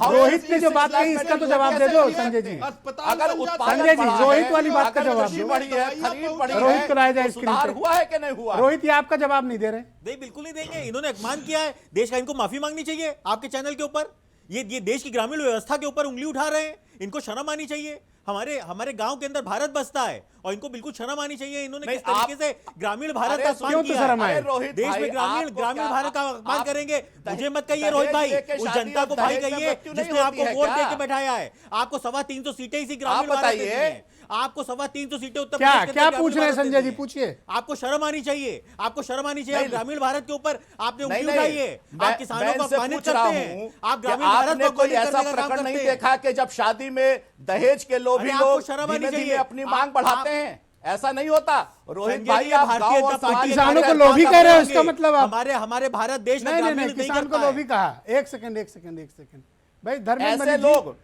रोहित ने जो बात कही इसका तो जवाब दे दो संजय जी। अगर संजय जी रोहित वाली बात का जवाब दो। बढ़ी है, खरीद बढ़ी है, रोहित को लाया जाए स्क्रीन पे। हुआ है कि नहीं हुआ? रोहित ये आपका जवाब नहीं दे रहे। नहीं, बिल्कुल नहीं देंगे। इन्होंने अपमान किया है देश का, इनको माफी मांगनी चाहिए आपके चैनल के ऊपर। ये देश की ग्रामीण व्यवस्था के ऊपर उंगली उठा रहे हैं, इनको शर्म आनी चाहिए। हमारे गांव के अंदर भारत बसता है और इनको बिल्कुल शर्म आनी चाहिए। इन्होंने किस तरीके से ग्रामीण भारत का अपमान किया है। देश में ग्रामीण भारत का अपमान करेंगे, मुझे मत कहिए रोहित भाई, उस जनता को भाई कहिए जिसने आपको वोट दे के बैठाया है। आपको 325 सीटें इसी ग्रामीण भारत देती हैं। आपको 325 सीटें उत्तर प्रदेश के क्या पूछ रहे हैं संजय जी, पूछिए। आपको शर्म आनी चाहिए, आपको शर्म आनी चाहिए। ग्रामीण भारत के ऊपर आपने उंगली उठाई है, आप किसानों को अपमानित करते हैं, आप ग्रामीण भारत को कोई ऐसा प्रकरण नहीं देखा कि जब शादी में दहेज के लोभी लोग धीमे-धीमे अपनी मांग बढ़ाते हैं, ऐसा नहीं होता। रोहित भाई आप गांव और समाज किसानों को लोभी कह रहे हो, इसका मतलब हमारे भारत देश में नहीं, किसान को लोभी कहा। एक सेकंड भाई, धर्मेंद्र ऐसे लोग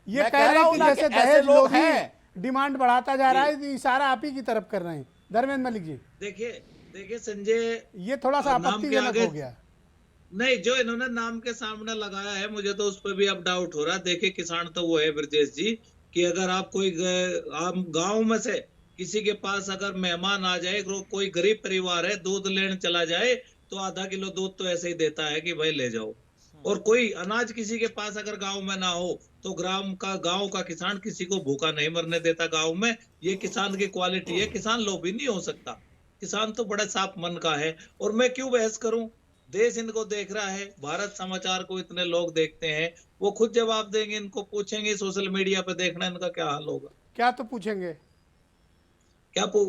ये कह रहे हैं कि जैसे दहेज लोग हैं, डिमांड बढ़ाता जा रहा है, इशारा आप ही की तरफ कर रहे हैं। धर्मेंद्र मलिक जी देखिए संजय, ये थोड़ा सा आपत्तिजनक हो गया। नहीं, जो इन्होंने नाम के सामने लगाया है मुझे तो उस पर भी अब डाउट हो रहा है। देखिए किसान तो वो है ब्रजेश जी कि अगर आप कोई गांव में से किसी के पास अगर मेहमान आ जाए, कोई गरीब परिवार है, दूध लेने चला जाए तो आधा किलो दूध तो ऐसे ही देता है कि भाई ले जाओ। और कोई अनाज किसी के पास अगर गांव में ना हो तो गांव का किसान किसी को भूखा नहीं मरने देता गांव में। ये किसान की क्वालिटी है। किसान लोभी नहीं हो सकता, किसान तो बड़ा साफ मन का है। और मैं क्यों बहस करूं, देश इनको देख रहा है, भारत समाचार को इतने लोग देखते हैं, वो खुद जवाब देंगे। इनको पूछेंगे सोशल मीडिया पे, देखना इनका क्या हाल होगा। क्या तो पूछेंगे,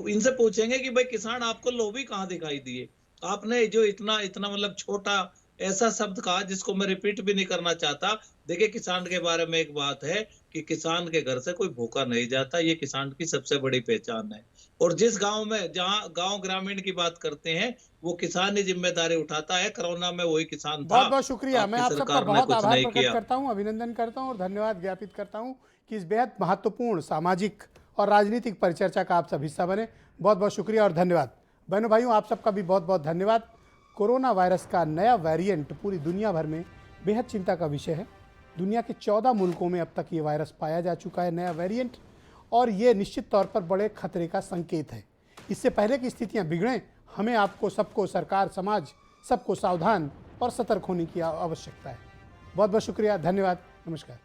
इनसे पूछेंगे कि भाई किसान आपको लोभी कहाँ दिखाई दिए। आपने जो इतना मतलब छोटा ऐसा शब्द कहा जिसको मैं रिपीट भी नहीं करना चाहता। देखिए किसान के बारे में एक बात है कि किसान के घर से कोई भूखा नहीं जाता, ये किसान की सबसे बड़ी पहचान है। और जिस गांव में, जहां गांव ग्रामीण की बात करते हैं, वो किसान ही जिम्मेदारी उठाता है। कोरोना में वही किसान था। बहुत बहुत शुक्रिया। मैं आप सबका बहुत आभार प्रकट करता हूं, अभिनंदन करता हूं और धन्यवाद ज्ञापित करता हूं कि इस बेहद महत्वपूर्ण सामाजिक और राजनीतिक परिचर्चा का आप सब हिस्सा बने। बहुत बहुत शुक्रिया और धन्यवाद। बहनों भाइयों, आप सबका भी बहुत बहुत धन्यवाद। कोरोना वायरस का नया वेरिएंट पूरी दुनिया भर में बेहद चिंता का विषय है। दुनिया के 14 मुल्कों में अब तक ये वायरस पाया जा चुका है, नया वेरिएंट, और ये निश्चित तौर पर बड़े खतरे का संकेत है। इससे पहले की स्थितियां बिगड़ें, हमें आपको सबको, सरकार, समाज, सबको सावधान और सतर्क होने की आवश्यकता है। बहुत बहुत शुक्रिया, धन्यवाद, नमस्कार।